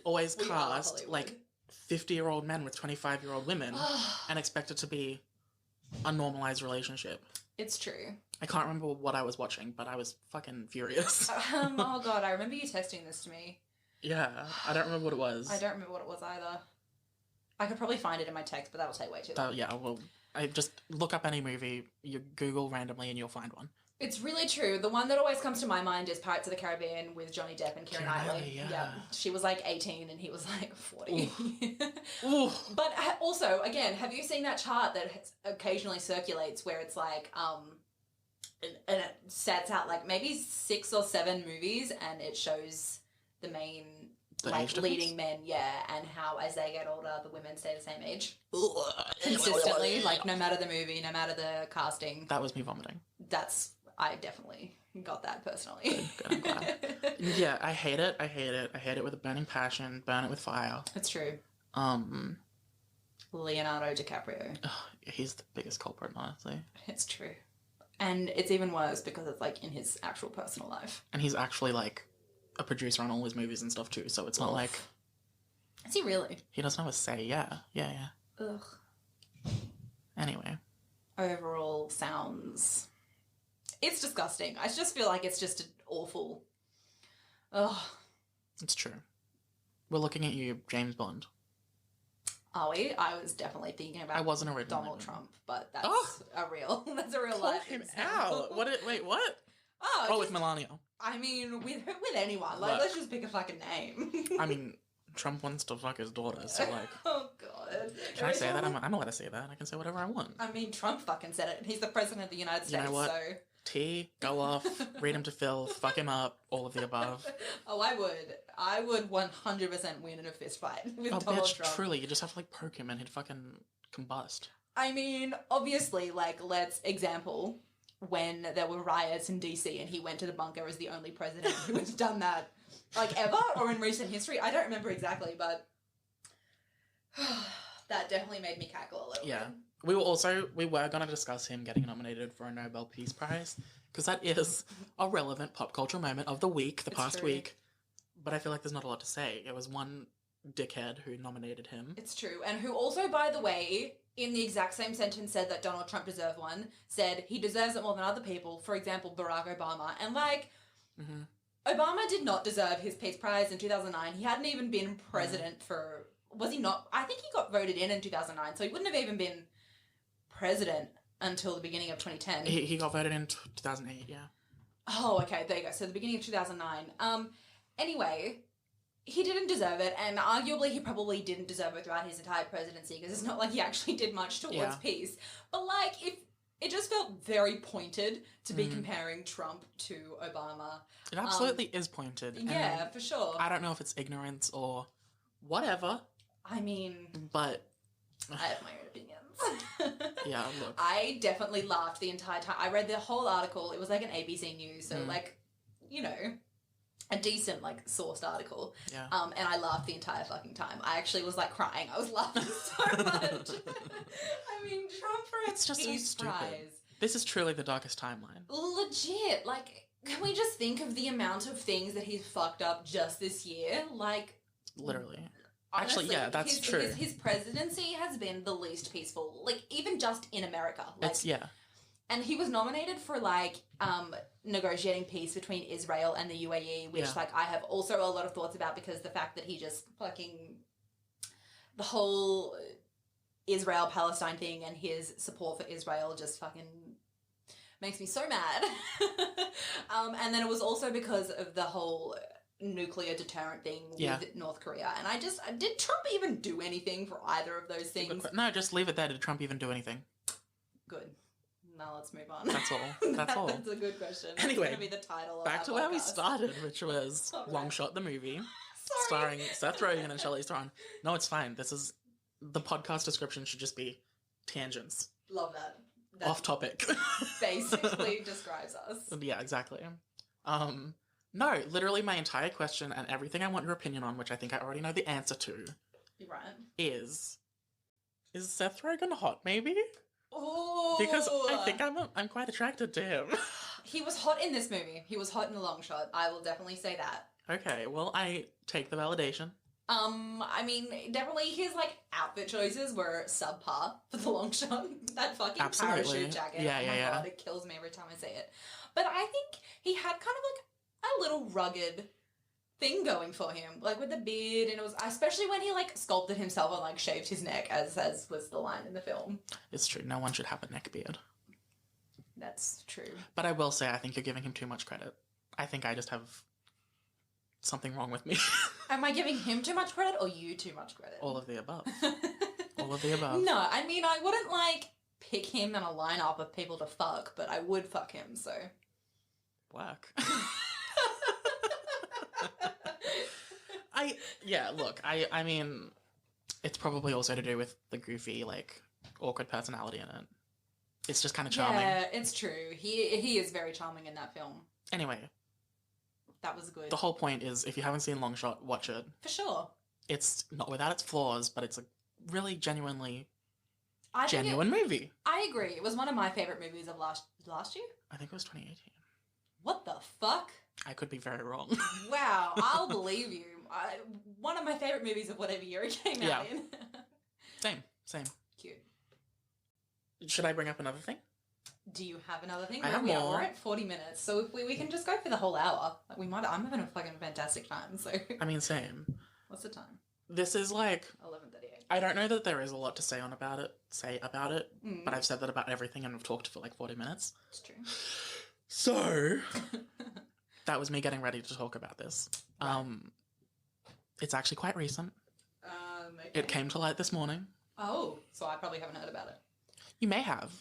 always cast like 50-year-old men with 25-year-old women and expect it to be a normalized relationship? It's true. I can't remember what I was watching, but I was fucking furious. Oh god, I remember you texting this to me. Yeah, I don't remember what it was. I don't remember what it was either. I could probably find it in my text, but that'll take way too long. Yeah, well, I just look up any movie, you Google randomly, and you'll find one. It's really true. The one that always comes to my mind is Pirates of the Caribbean with Johnny Depp and Keira Knightley. Yeah. She was like 18 and he was like 40. Ooh. But also, again, have you seen that chart that occasionally circulates where it's like, and it sets out like maybe 6 or 7 movies and it shows the main like leading men, and how as they get older, the women stay the same age consistently. Like no matter the movie, no matter the casting. That was me vomiting. I definitely got that personally. Good, I'm glad. Yeah, I hate it. I hate it with a burning passion. Burn it with fire. It's true. Leonardo DiCaprio. He's the biggest culprit, honestly. It's true. And it's even worse because it's like in his actual personal life. And he's actually like a producer on all his movies and stuff too, so it's not like... Is he really? He doesn't have a say, yeah. Ugh. Anyway. Overall sounds... It's disgusting. I just feel like it's just awful. Ugh. It's true. We're looking at you, James Bond. Are we? I was definitely thinking about I wasn't originally Donald Trump, but that's a real life him example. out. Wait, what? With Melania. I mean, with anyone. Like, let's just pick a fucking name. I mean, Trump wants to fuck his daughter, so like... Oh, God. Can I say that? I'm allowed to say that. I can say whatever I want. I mean, Trump fucking said it. He's the president of the United States, You know what? so... T, go off, read him to Phil, fuck him up, all of the above. Oh, I would 100% win in a fist fight with Donald Trump. Truly, you just have to like poke him and he'd fucking combust. I mean, obviously, like, let's example when there were riots in DC and he went to the bunker as the only president who has done that, like, ever or in recent history. I don't remember exactly, but that definitely made me cackle a little bit. We were going to discuss him getting nominated for a Nobel Peace Prize, because that is a relevant pop culture moment of the week, past week. But I feel like there's not a lot to say. It was one dickhead who nominated him. It's true. And who also, by the way, in the exact same sentence said that Donald Trump deserved one, said he deserves it more than other people, for example, Barack Obama. And, like, Obama did not deserve his Peace Prize in 2009. He hadn't even been president for... Was he not? I think he got voted in 2009, so he wouldn't have even been president until the beginning of 2010. He got voted in 2008, yeah. Oh, okay, there you go. So the beginning of 2009. Anyway, he didn't deserve it, and arguably he probably didn't deserve it throughout his entire presidency, because it's not like he actually did much towards peace. But, like, if it just felt very pointed to be comparing Trump to Obama. It absolutely is pointed. Yeah, for sure. I don't know if it's ignorance or whatever. I mean... But... I have my own opinions. Yeah, look. I definitely laughed the entire time. I read the whole article. It was like an ABC News, so like, you know, a decent like sourced article. Yeah. And I laughed the entire fucking time. I actually was like crying. I was laughing so much. I mean, Trump for it's just Peace so stupid. Prize. This is truly the darkest timeline. Legit. Like, can we just think of the amount of things that he's fucked up just this year? Like, literally. Honestly, actually, yeah, that's true. His presidency has been the least peaceful, like, even just in America. Like, and he was nominated for, like, negotiating peace between Israel and the UAE, which, like, I have also a lot of thoughts about, because the fact that he just fucking... The whole Israel-Palestine thing and his support for Israel just fucking makes me so mad. And then it was also because of the whole... nuclear deterrent thing with North Korea. And did Trump even do anything for either of those things? No, just leave it there. Did Trump even do anything? Good. Now let's move on. That's all. That's all. That's a good question. Anyway, That's going to be the title of back to where we started, which was Long Shot the movie, starring Seth Rogen and Charlize Theron. No, it's fine. This is... The podcast description should just be tangents. Love that. Off topic. Basically describes us. Yeah, exactly. No, literally my entire question and everything I want your opinion on, which I think I already know the answer to, right, is Seth Rogen hot, maybe? Oh, because I think I'm quite attracted to him. He was hot in this movie. He was hot in The Long Shot. I will definitely say that. Okay, well, I take the validation. I mean, definitely his, like, outfit choices were subpar for The Long Shot. That fucking parachute jacket. Oh my God, it kills me every time I see it. But I think he had kind of, like, a little rugged thing going for him, like with the beard, and it was especially when he like sculpted himself and like shaved his neck, as was the line in the film. It's true. No one should have a neck beard. That's true. But I will say, I think you're giving him too much credit. I think I just have something wrong with me. Am I giving him too much credit or you too much credit? All of the above. All of the above. No, I mean, I wouldn't like pick him in a lineup of people to fuck, but I would fuck him, so. Work. I mean, it's probably also to do with the goofy, like, awkward personality in it. It's just kind of charming. Yeah, it's true. He is very charming in that film. Anyway. That was good. The whole point is, if you haven't seen Longshot, watch it. For sure. It's not without its flaws, but it's a really genuine movie. I agree. It was one of my favourite movies of last year? I think it was 2018. What the fuck? I could be very wrong. Wow, I'll believe you. One of my favourite movies of whatever year it came out in. Same. Cute. Should I bring up another thing? Do you have another thing? I have more. We're at 40 minutes, so if we can just go for the whole hour. I'm having a fucking fantastic time, so... I mean, same. What's the time? This is like... 11:38. I don't know that there is a lot to say about it, but I've said that about everything and we've talked for like 40 minutes. It's true. So, that was me getting ready to talk about this. Right. It's actually quite recent. Okay. It came to light this morning. Oh, so I probably haven't heard about it. You may have.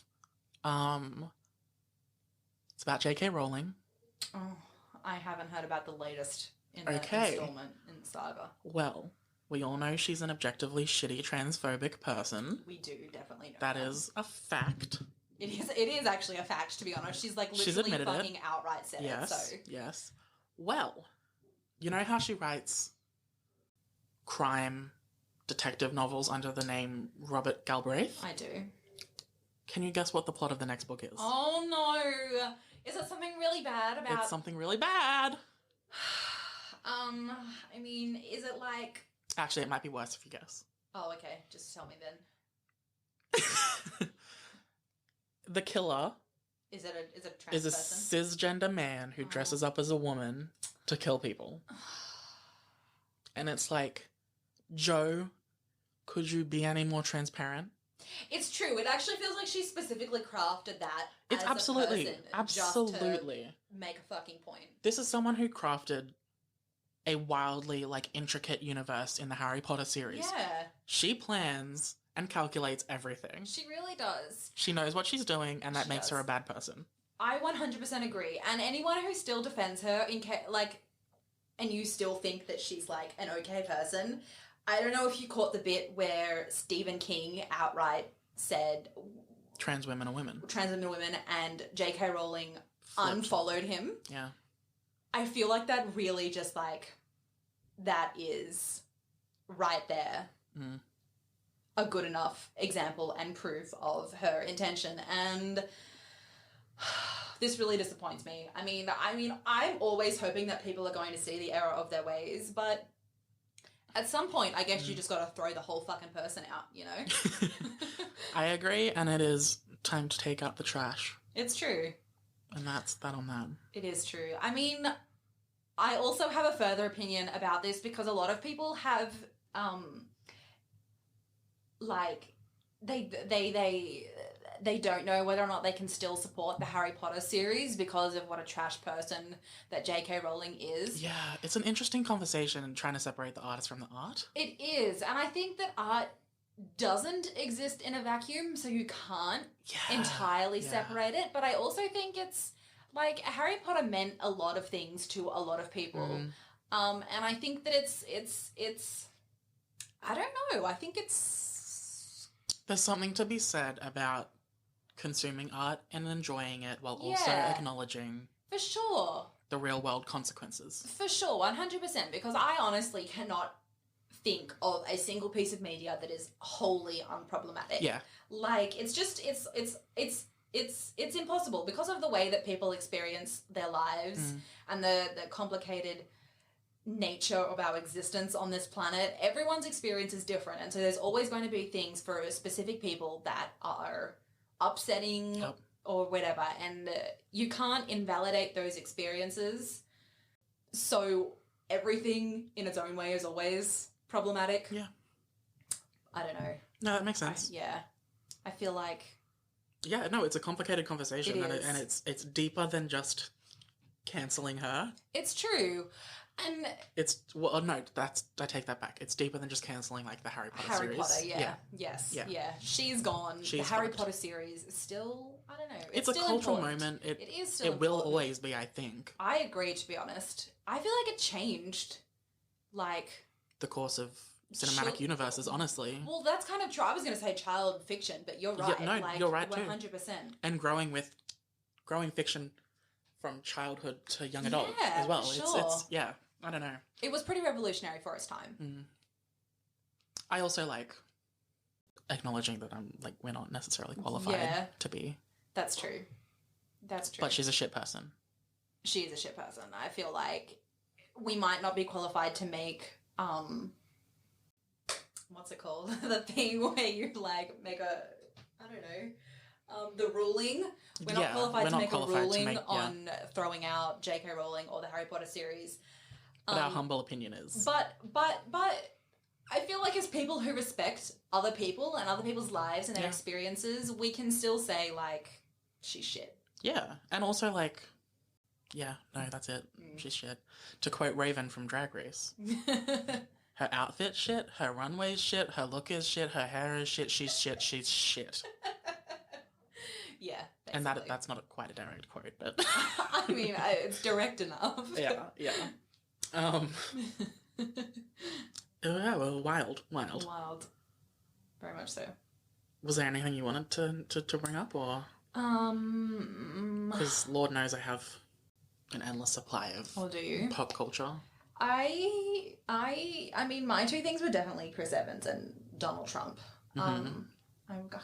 It's about J.K. Rowling. Oh, I haven't heard about the latest in the installment in the saga. Well, we all know she's an objectively shitty transphobic person. We do definitely know that. That is a fact. It is actually a fact, to be honest. She's like literally fucking outright said it. So. Yes. Well, you know how she writes crime detective novels under the name Robert Galbraith? I do. Can you guess what the plot of the next book is? Oh no! Is it something really bad about... It's something really bad. I mean, is it like... Actually, it might be worse if you guess. Oh, okay. Just tell me then. The killer... Is it a trans person? Is a cisgender man who dresses up as a woman to kill people. And it's like, Joe, could you be any more transparent? It's true. It actually feels like she specifically crafted that. It's as absolutely, a person absolutely. Just to make a fucking point. This is someone who crafted a wildly, like, intricate universe in the Harry Potter series. Yeah. She plans and calculates everything. She really does. She knows what she's doing, and that makes her a bad person. I 100% agree. And anyone who still defends her and you still think that she's like an okay person, I don't know if you caught the bit where Stephen King outright said trans women are women. Trans women are women, and J.K. Rowling unfollowed him. Yeah. I feel like that really just like, that is right there. Mm. A good enough example and proof of her intention. And this really disappoints me. I mean, I'm always hoping that people are going to see the error of their ways, but at some point, I guess you just got to throw the whole fucking person out, you know? I agree, and it is time to take out the trash. It's true. And that's that on that. It is true. I mean, I also have a further opinion about this because a lot of people have, like, they don't know whether or not they can still support the Harry Potter series because of what a trash person that J.K. Rowling is. Yeah, it's an interesting conversation trying to separate the artist from the art. It is, and I think that art doesn't exist in a vacuum, so you can't entirely separate it, but I also think it's, like, Harry Potter meant a lot of things to a lot of people, and I think that it's I don't know, I think it's... There's something to be said about consuming art and enjoying it while also acknowledging... For sure. The real world consequences. For sure, 100%, because I honestly cannot think of a single piece of media that is wholly unproblematic. Yeah. Like, it's just, it's impossible because of the way that people experience their lives and the complicated nature of our existence on this planet. Everyone's experience is different, and so there's always going to be things for specific people that are upsetting or whatever, and you can't invalidate those experiences so everything in its own way is always problematic. Yeah. I don't know. No, that makes sense. I feel like... Yeah, no, it's a complicated conversation, and it's deeper than just cancelling her. It's true. And it's no, I take that back. It's deeper than just cancelling like the Harry Potter series. Potter, yeah. She's gone. The Harry Potter series is still, I don't know. It's a still cultural important. moment. It is still It will always be, I think. I agree, to be honest. I feel like it changed, like... the course of cinematic universes, honestly. Well, that's kind of true. I was going to say child fiction, but you're right. Yeah, no, you're right 100%. too. And growing fiction from childhood to young adult as well. Sure. It's yeah, I don't know. It was pretty revolutionary for its time. I also like acknowledging that we're not necessarily qualified to be. That's true. That's true. But she's a shit person. She is a shit person. I feel like we might not be qualified to make what's it called? The thing where you make a, I don't know, the ruling. We're not qualified to make a ruling on throwing out J.K. Rowling or the Harry Potter series. But our humble opinion is. But I feel like as people who respect other people and other people's lives and their experiences, we can still say, like, she's shit. Yeah. And also, like, yeah, no, that's it. She's shit. To quote Raven from Drag Race. Her outfit shit, her runway's shit, her look is shit, her hair is shit, she's shit. Yeah, basically. And that's not quite a direct quote, but... I mean, it's direct enough. Yeah. Yeah, well, wild. Very much so. Was there anything you wanted to bring up, or...? Because Lord knows I have an endless supply of pop culture. I mean, my two things were definitely Chris Evans and Donald Trump. I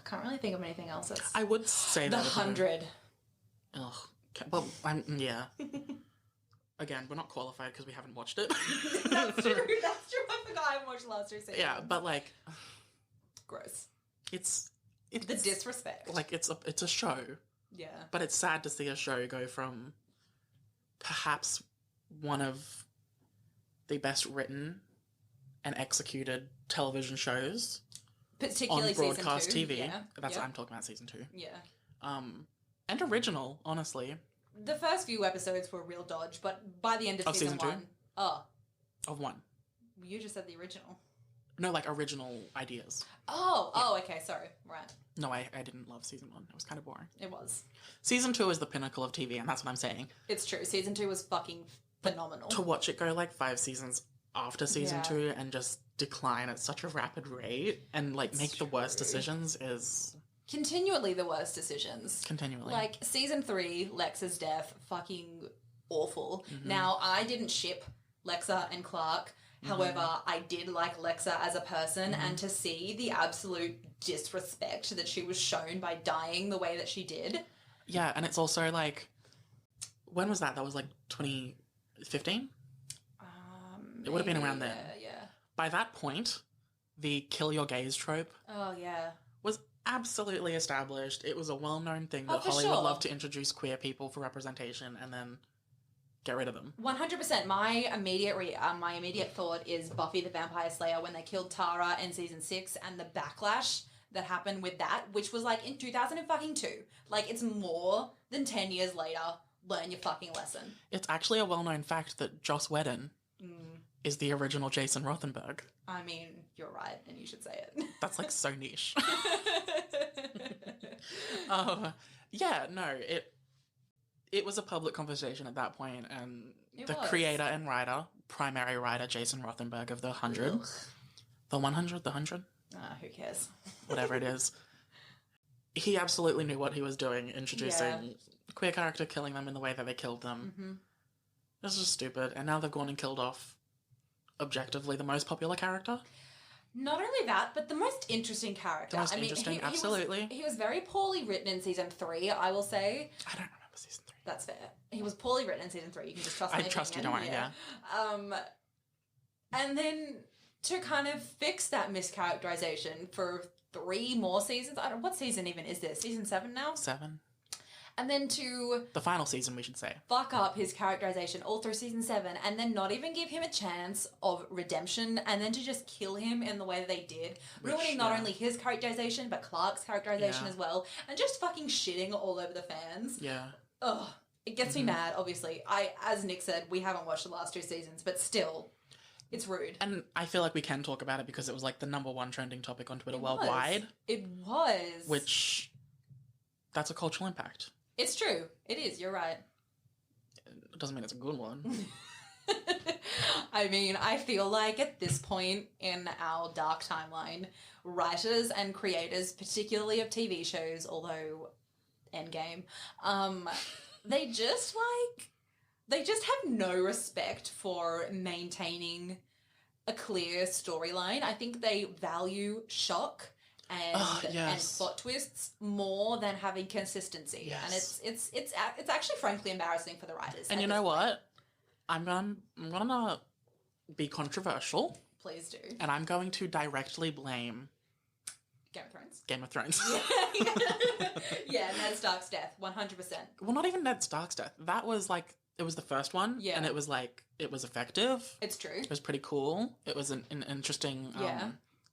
can't really think of anything else. I would say The 100. Ugh. Well, yeah. Again, we're not qualified because we haven't watched it. That's true. I forgot I haven't watched the last two seasons. Yeah, but like... gross. It's the disrespect. Like, it's a show. Yeah. But it's sad to see a show go from perhaps one of the best written and executed television shows particularly on broadcast season 2. TV. Yeah. That's what I'm talking about, season 2. Yeah. And original, honestly. The first few episodes were real dodge, but by the end of season 1... 2? Of 1. You just said the original. No, like original ideas. Oh, okay, sorry. Right. No, I didn't love season 1. It was kind of boring. It was. Season 2 is the pinnacle of TV, and that's what I'm saying. It's true. Season 2 was fucking phenomenal. To watch it go like 5 seasons after season 2 and just decline at such a rapid rate and like make the worst decisions is... Continually the worst decisions. Continually. Like, season 3, Lexa's death, fucking awful. Now, I didn't ship Lexa and Clark. However, I did like Lexa as a person, and to see the absolute disrespect that she was shown by dying the way that she did. Yeah, and it's also like... When was that? That was like 2015? It would have been around then. Yeah. By that point, the kill your gays trope... Oh, yeah. ...was absolutely established. It was a well-known thing that Hollywood loved to introduce queer people for representation and then get rid of them. 100%. My immediate thought is Buffy the Vampire Slayer when they killed Tara in season 6 and the backlash that happened with that, which was like in 2002. Like, it's more than 10 years later. Learn your fucking lesson. It's actually a well-known fact that Joss Whedon is the original Jason Rothenberg. I mean, you're right, and you should say it. That's like so niche. Yeah, no, it was a public conversation at that point, and creator and writer, primary writer, Jason Rothenberg of The 100. Ugh. The 100? The 100? Who cares? Whatever it is. He absolutely knew what he was doing, introducing queer character, killing them in the way that they killed them. This is stupid, and now they've gone and killed off, objectively, the most popular character. Not only that, but the most interesting character. The most interesting, absolutely. He was very poorly written in season 3, I will say. I don't remember season 3. That's fair. He was poorly written in season 3. You can just trust me. I trust you, don't worry, yeah. And then to kind of fix that mischaracterization for 3 more seasons. What season even is this? Season 7 now? 7. And then to The final season, we should say. fuck up his characterization all through season 7 and then not even give him a chance of redemption and then to just kill him in the way that they did, ruining not only his characterization but Clark's characterization as well, and just fucking shitting all over the fans. Yeah. Ugh. It gets me mad, obviously. As Nick said, we haven't watched the last 2 seasons, but still, it's rude. And I feel like we can talk about it because it was like the #1 trending topic on Twitter worldwide. It was. Which, that's a cultural impact. It's true. It is. You're right. It doesn't mean it's a good one. I mean, I feel like at this point in our dark timeline, writers and creators, particularly of TV shows, although Endgame, they just have no respect for maintaining a clear storyline. I think they value shock and plot twists more than having consistency. Yes. And it's actually frankly embarrassing for the writers. And you know what? I'm gonna be controversial. Please do. And I'm going to directly blame Game of Thrones. Yeah, Ned Stark's death, 100%. Well, not even Ned Stark's death. That was like, it was the first one. Yeah. And it was like, it was effective. It's true. It was pretty cool. It was an interesting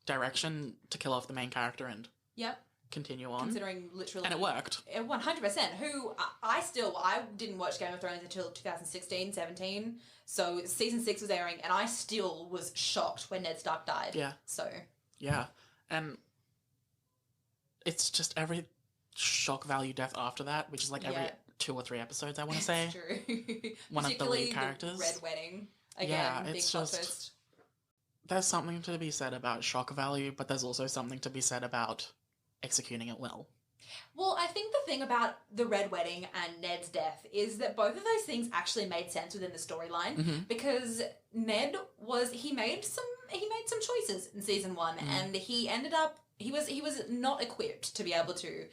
direction to kill off the main character and continue on. Considering literally... And it worked. 100%. Who, I didn't watch Game of Thrones until 2016, 17. So season 6 was airing and I still was shocked when Ned Stark died. Yeah. So... Yeah. And it's just every shock value death after that, which is like every 2 or 3 episodes, I want to say. It's true. One of the lead characters. The Red Wedding. Again, big it's plot just... twist. There's something to be said about shock value, but there's also something to be said about executing it well. Well, I think the thing about the Red Wedding and Ned's death is that both of those things actually made sense within the storyline because Ned he made some choices in season 1 and he was not equipped to be able to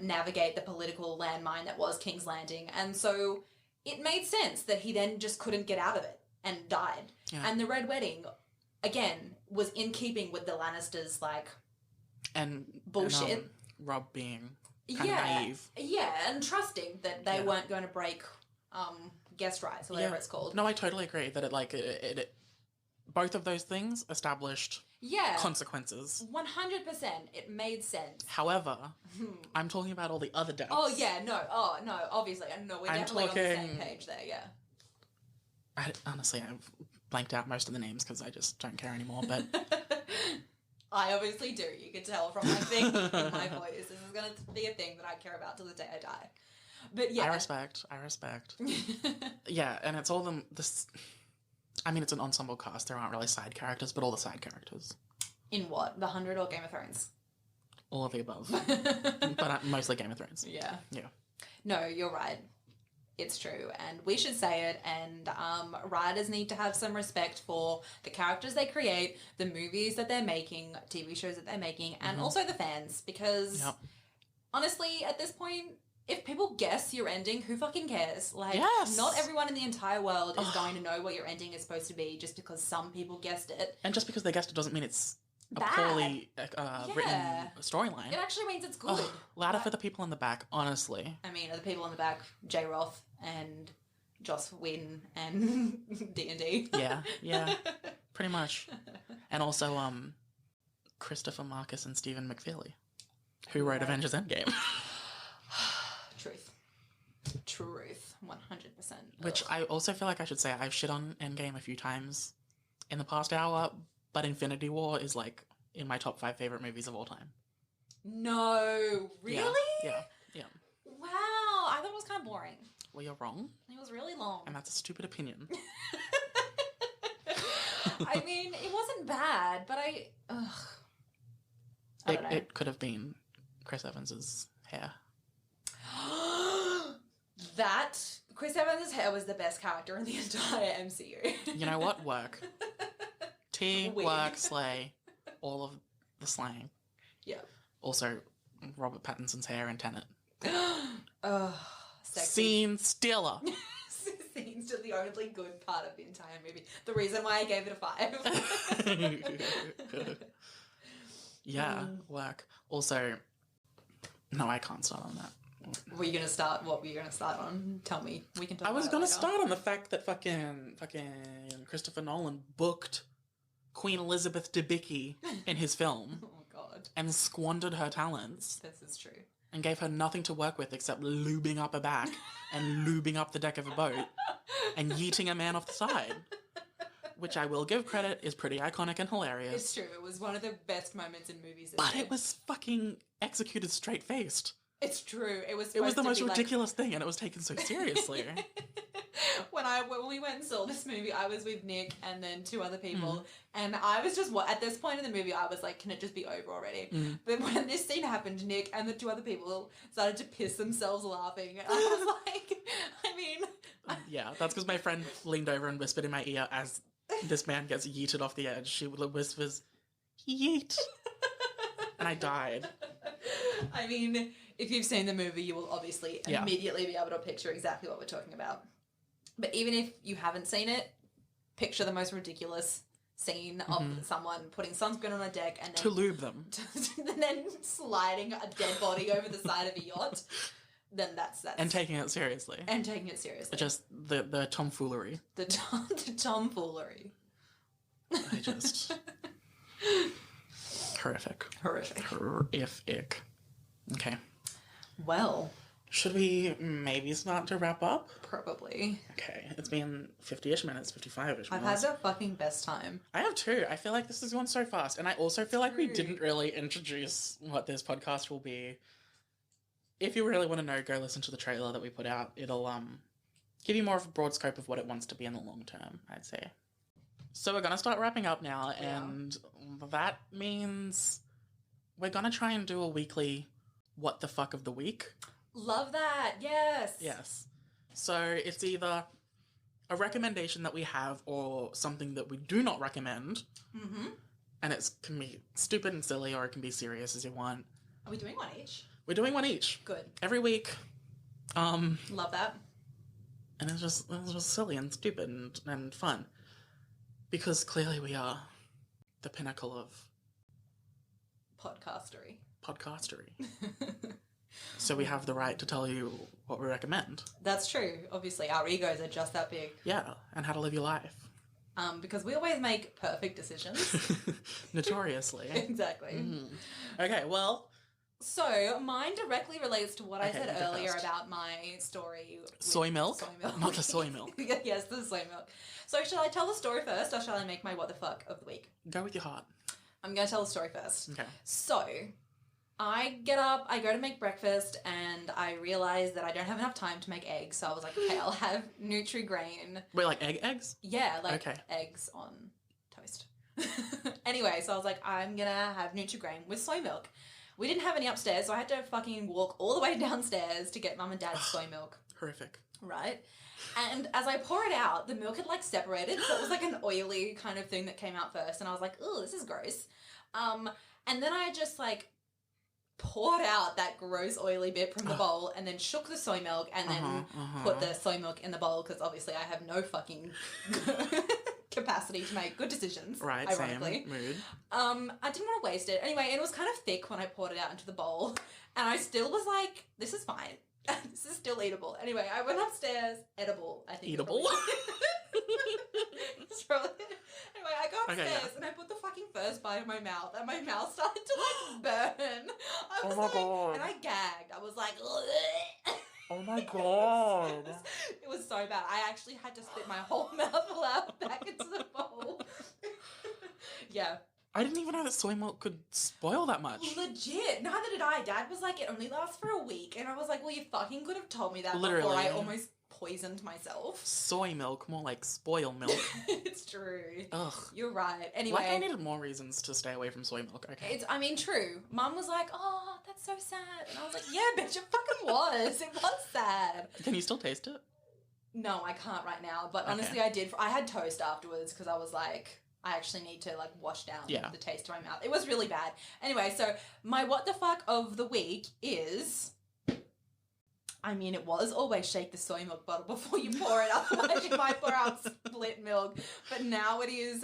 navigate the political landmine that was King's Landing, and so it made sense that he then just couldn't get out of it and died. Yeah. And the Red Wedding, again, was in keeping with the Lannisters and bullshit. And, Rob being kind of naive. Yeah, and trusting that they weren't going to break guest rights or whatever it's called. No, I totally agree that it both of those things established consequences. 100%. It made sense. However, I'm talking about all the other deaths. Oh, yeah, no, obviously. No, we're definitely on the same page there, yeah. Honestly, I've blanked out most of the names because I just don't care anymore, but... I obviously do. You can tell from my thing in my voice. This is going to be a thing that I care about till the day I die. But yeah. I respect. Yeah, and it's all this... I mean, it's an ensemble cast. There aren't really side characters, but all the side characters. In what? The 100 or Game of Thrones? All of the above. But mostly Game of Thrones. Yeah. Yeah. No, you're right. It's true, and we should say it, and writers need to have some respect for the characters they create, the movies that they're making, TV shows that they're making, and also the fans, because honestly, at this point, if people guess your ending, who fucking cares? Like, not everyone in the entire world is going to know what your ending is supposed to be just because some people guessed it. And just because they guessed it doesn't mean it's a poorly written storyline. It actually means it's good. Louder for the people in the back, honestly. I mean, are the people in the back J. Roth and Joss Whedon and D&D? Yeah, pretty much. And also Christopher Marcus and Stephen McFeely, who wrote Avengers Endgame. Truth. 100%. Which I also feel like I should say I've shit on Endgame a few times in the past hour, but Infinity War is like in my top 5 favorite movies of all time. No, really? Yeah. Wow, I thought it was kind of boring. Well, you're wrong. It was really long. And that's a stupid opinion. I mean, it wasn't bad, but I don't know. It could have been Chris Evans's hair. That Chris Evans' hair was the best character in the entire MCU. You know what? Work. Work, slay, all of the slang. Yeah. Also, Robert Pattinson's hair in Tenet. Sexy. Scene stealer. Scene's just the only good part of the entire movie. The reason why I gave it a 5. Yeah, work. Also, no, I can't start on that. Were you gonna start? What were you gonna start on? Tell me. We can talk. I was about gonna it later. start on the fact that fucking Christopher Nolan booked Queen Elizabeth Debicki in his film Oh God, and squandered her talents this is true. and gave her nothing to work with except lubing up her back and lubing up the deck of a boat and yeeting a man off the side. Which I will give credit is pretty iconic and hilarious. It's true. It was one of the best moments in movies. But it was fucking executed straight-faced. It's true. It was. It was the supposed most to be ridiculous thing, and it was taken so seriously. when we went and saw this movie, I was with Nick and then two other people, Mm. and I was just at this point in the movie, I was like, "Can it just be over already?" Mm. But when this scene happened, Nick and the two other people started to piss themselves laughing, and I was like, "I mean." Yeah, that's because my friend leaned over and whispered in my ear as this man gets yeeted off the edge. She whispers, "Yeet," and I died. I mean, if you've seen the movie, you will obviously Yeah. immediately be able to picture exactly what we're talking about. But even if you haven't seen it, picture the most ridiculous scene of someone putting sunscreen on a deck and To then, lube them. and then sliding a dead body over the side of a yacht. Then that's And taking it seriously. and taking it seriously. Just the tomfoolery. the tomfoolery. I just... Horrific. Horrific. Horrific. Okay. Well, Should we maybe start to wrap up? probably. Okay, it's been 50-ish minutes, 55-ish I've minutes. had the fucking best time. I have too. I feel like this is going so fast. And I also feel like we didn't really introduce what this podcast will be. If you really want to know, go listen to the trailer that we put out. It'll give you more of a broad scope of what it wants to be in the long term, I'd say. So we're going to start wrapping up now, and that means we're going to try and do a weekly what the fuck of the week. Love that. Yes. Yes. So it's either a recommendation that we have or something that we do not recommend. Mm-hmm. And it can be stupid and silly, or it can be serious as you want. Are we doing one each? We're doing one each. Good. Every week. Love that. And it's just silly and stupid and fun. Because clearly we are the pinnacle of Podcastery. podcastery. So we have the right to tell you what we recommend. That's true. Obviously, our egos are just that big. Yeah, and how to live your life. Because we always make perfect decisions. Notoriously. Exactly. Mm. Okay, well... So, mine directly relates to what I Okay, said you go earlier first. about my story with Soy milk? Soy milk. Not the soy milk. Yes, the soy milk. So, shall I tell the story first, or shall I make my what the fuck of the week? Go with your heart. I'm going to tell the story first. Okay. So, I get up, I go to make breakfast, and I realize that I don't have enough time to make eggs. So I was like, okay, I'll have Nutri-Grain. Wait, like eggs? Yeah, like Okay. eggs on toast. Anyway, so I was like, I'm gonna have Nutri-Grain with soy milk. We didn't have any upstairs, so I had to fucking walk all the way downstairs to get Mum and Dad's soy milk. Horrific. Right? And as I pour it out, the milk had like separated, so it was like an oily kind of thing that came out first, and I was like, "Ooh, this is gross." And then I just like poured out that gross oily bit from the bowl, and then shook the soy milk, and then put the soy milk in the bowl because obviously I have no fucking capacity to make good decisions. Right, ironically. same mood. I didn't want to waste it anyway, and it was kind of thick when I poured it out into the bowl, and I still was like, "This is fine." This is still eatable. Anyway, I went upstairs. Edible, I think. Eatable? It's probably... Anyway, I go upstairs Okay, yeah. and I put the fucking first bite in my mouth, and my mouth started to like burn. I was Oh my like, God. and I gagged. I was like, Oh my god. it was so bad. I actually had to spit my whole mouthful out back into the bowl. Yeah. I didn't even know that soy milk could spoil that much. Legit. Neither did I. Dad was like, it only lasts for a week. And I was like, well, you fucking could have told me that before Literally. I almost poisoned myself. Soy milk, more like spoil milk. It's true. Ugh. You're right. Anyway. Like I needed more reasons to stay away from soy milk. Okay. It's, I mean, true. Mum was like, oh, that's so sad. And I was like, yeah, bitch, it fucking was. It was sad. Can you still taste it? No, I can't right now. But Okay. honestly, I did. I had toast afterwards because I was like, I actually need to like wash down Yeah. the taste of my mouth. It was really bad. Anyway, so my what the fuck of the week is... I mean, it was always shake the soy milk bottle before you pour it. Otherwise, you might pour out split milk. But now it is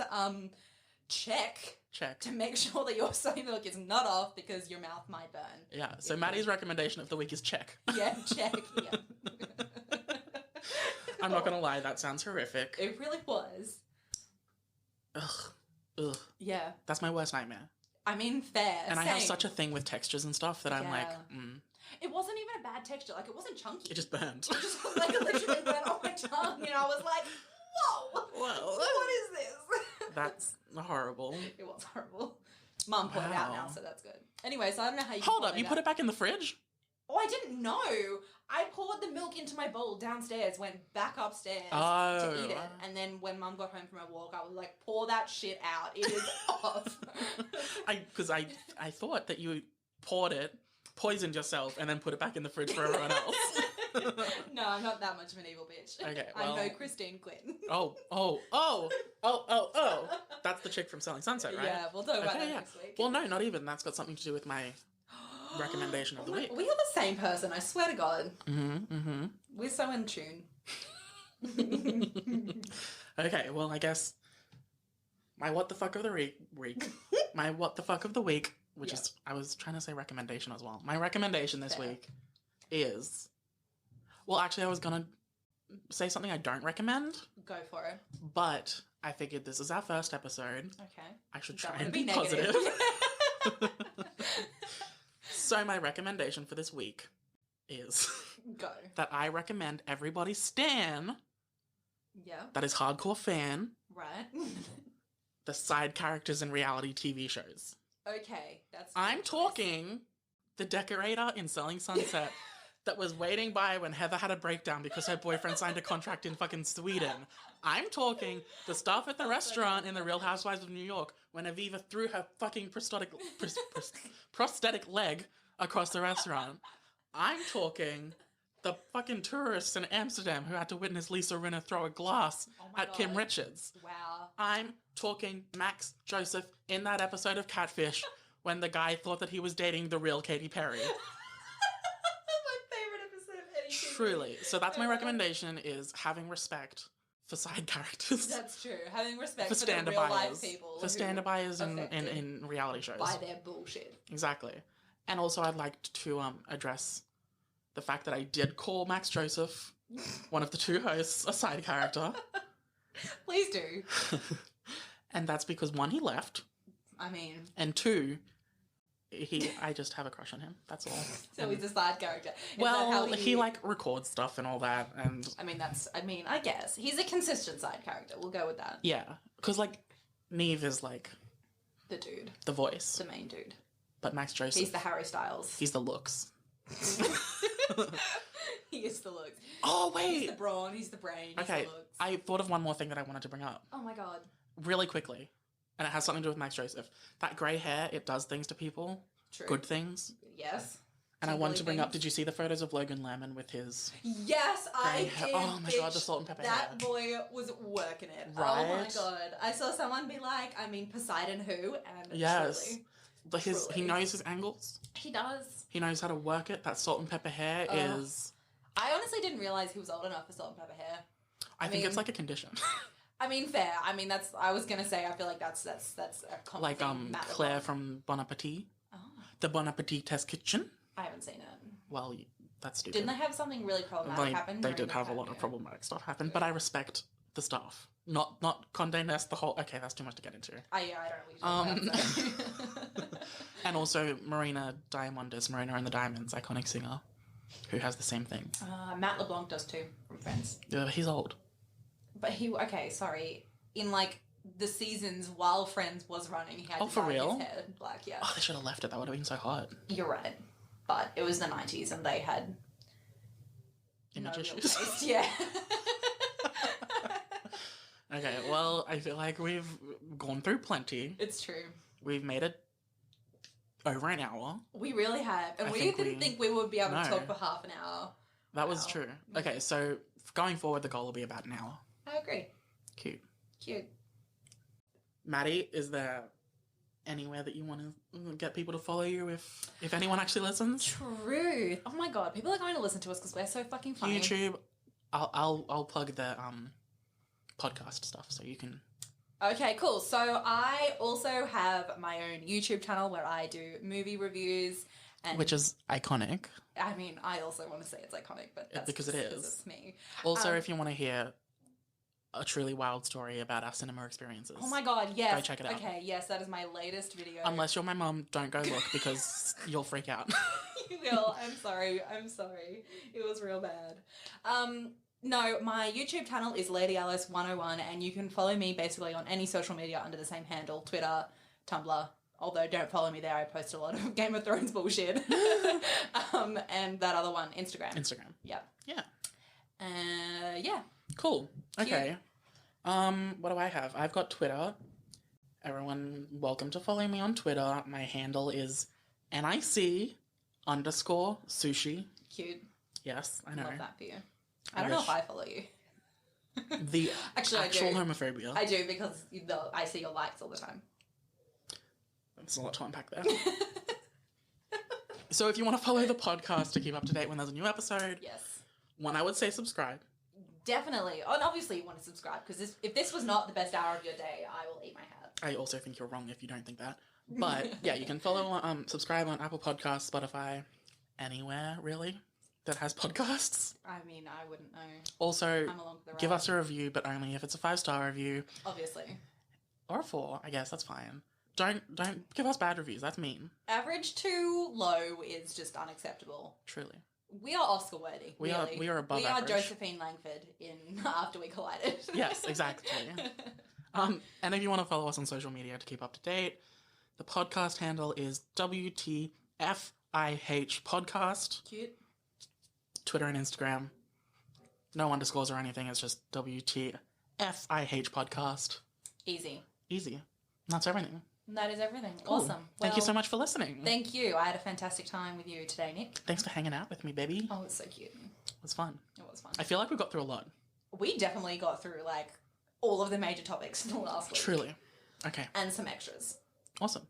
check Check. to make sure that your soy milk is not off because your mouth might burn. Yeah, so Maddie's recommendation of the week is check. Yeah, check. Yeah. I'm not gonna lie, that sounds horrific. It really was. Ugh. Yeah. That's my worst nightmare. I mean, fair. And same. I have such a thing with textures and stuff that I'm like, It wasn't even a bad texture. Like, it wasn't chunky. It just burned. It just, like, it literally went on my tongue, and I was like, whoa! Whoa. What is this? That's horrible. It was horrible. Mum put it out now, so that's good. Anyway, so I don't know how you Hold up, you put it back in the fridge? Oh, I didn't know. I poured the milk into my bowl downstairs, went back upstairs Oh. to eat it, and then when Mum got home from her walk, I was like, pour that shit out. It is off. Because I thought that you poured it, poisoned yourself, and then put it back in the fridge for everyone else. No, I'm not that much of an evil bitch. Okay, I'm well- no Christine Quinn. Oh. That's the chick from Selling Sunset, right? Yeah, we'll talk about Okay, that yeah. next week. Well, no, not even. That's got something to do with my recommendation of the week. We are the same person, I swear to God. Mm-hmm. We're so in tune. Okay, well, I guess my what the fuck of the week. My what the fuck of the week, which is, I was trying to say recommendation as well. My recommendation this week is, well, actually, I was going to say something I don't recommend, Go for it. but I figured this is our first episode. Okay. I should Don't try wanna and be be negative. positive. So my recommendation for this week is Go. that I recommend everybody stan, Yeah. that is hardcore fan, Right. the side characters in reality TV shows. Okay. That's. I'm talking the decorator in Selling Sunset that was waiting by when Heather had a breakdown because her boyfriend signed a contract in fucking Sweden. I'm talking the staff at the restaurant in The Real Housewives of New York when Aviva threw her fucking prosthetic leg across the restaurant. I'm talking the fucking tourists in Amsterdam who had to witness Lisa Rinna throw a glass at Kim God. Richards. Wow. I'm talking Max Joseph in that episode of Catfish when the guy thought that he was dating the real Katy Perry. My favorite episode of any TV. Truly. So that's my recommendation, is having respect for side characters. That's true. Having respect For for the stand-up real life buyers. people. For who stand-up buyers affected in reality shows. by their bullshit. Exactly. And also I'd like to address the fact that I did call Max Joseph, one of the two hosts, a side character. Please do. And that's because, one, he left, I mean, and two, I just have a crush on him. That's all. so he's a side character. Is that Well, how he like records stuff and all that, and I guess. He's a consistent side character. We'll go with that. yeah, because like Neve is like The dude. the voice, The main dude. but Max Joseph, He's the Harry Styles. he's the looks. He is the looks. Oh He's the wait, brawn. He's the brain. He's okay. the looks. I thought of one more thing that I wanted to bring up Oh my god. really quickly, and it has something to do with Max Joseph. That grey hair, it does things to people, True. good things. Yes. And I wanted to bring up, things. did you see the photos of Logan Lerman with his... Yes, I Grey hair. did. Oh my god, the bitch. salt and pepper That hair. boy was working it. Oh my Right? god. I saw someone be like, I mean, Poseidon who? And Yes. truly, But he Truly. knows his angles. he does. He knows how to work it. That salt and pepper hair is... I honestly didn't realize he was old enough for salt and pepper hair. I think it's mean- like a condition. I mean, fair. I mean, that's. I was gonna say. I feel like that's a common Like thing. Matt Claire LeBlanc. from Bon Appetit. Oh, The Bon Appetit Test Kitchen. I haven't seen it. Well, that's stupid. Didn't they have something really problematic happen? They during did the have a lot of pandemic? problematic stuff happen, but I respect the staff. Not Condé Nast, the whole... Okay, that's too much to get into. Yeah, I don't know what you're talking about, so. And also Marina Diamondis, Marina and the Diamonds, iconic singer, who has the same thing. Matt LeBlanc does too, from Friends. Yeah, he's old. But okay, sorry. In like the seasons while Friends was running, he had Oh, to for dye real? his hair black. Yeah, Oh, they should have left it. That would have been so hot. you're right. But it was the 90s, and they had Image no real issues. taste. Yeah. Okay, well, I feel like we've gone through plenty. It's true. We've made it over an hour. We really have, and I we think didn't think we would be able to No. talk for half an hour. That was Wow. true. Okay, so going forward, the goal will be about an hour. I agree. Cute. Cute. Maddie, is there anywhere that you want to get people to follow you if anyone actually listens? Truth. Oh my god, people are going to listen to us because we're so fucking funny. YouTube. I'll plug the podcast stuff so you can Okay, cool. So I also have my own YouTube channel where I do movie reviews. And Which is iconic. I mean, I also want to say it's iconic, but that's because it is. because it's me. Also, if you want to hear a truly wild story about our cinema experiences. Oh my god, yes. Go check it out. Okay, yes, that is my latest video. Unless you're my mum, don't go look because you'll freak out. You will. I'm sorry. It was real bad. No, my YouTube channel is Lady Alice 101, and you can follow me basically on any social media under the same handle, Twitter, Tumblr. Although don't follow me there, I post a lot of Game of Thrones bullshit. And that other one, Instagram. Yep. Yeah. Yeah. Cool. Okay. What do I have? I've got Twitter. Everyone, welcome to follow me on Twitter. My handle is NIC_sushi. Cute. Yes, I know. Love that for you. I don't know if I follow you. The Actually, actual I do. homophobia. I do because I see your likes all the time. There's a lot to unpack there. So if you want to follow the podcast to keep up to date when there's a new episode, Yes. one, I would say subscribe. Definitely. And obviously you want to subscribe because if this was not the best hour of your day, I will eat my hat. I also think you're wrong if you don't think that. But yeah, you can follow, subscribe on Apple Podcasts, Spotify, anywhere really that has podcasts. I mean, I wouldn't know. Also, I'm along for the give ride. us a review, but only if it's a 5-star review. Obviously. Or a 4, I guess, that's fine. Don't give us bad reviews, that's mean. Average to low is just unacceptable. Truly. We are Oscar worthy. We are above We average. are Josephine Langford in After We Collided. Yes, exactly. And if you want to follow us on social media to keep up to date, the podcast handle is WTFIH Podcast. Cute. Twitter and Instagram. No underscores or anything, it's just WTFIH Podcast. Easy. Easy. And that's everything. And that is everything. Cool. Awesome. Thank you so much for listening. Thank you. I had a fantastic time with you today, Nick. Thanks for hanging out with me, baby. Oh, it's so cute. It was fun. It was fun. I feel like we got through a lot. We definitely got through, like, all of the major topics in the last week. Truly. Okay. And some extras. Awesome.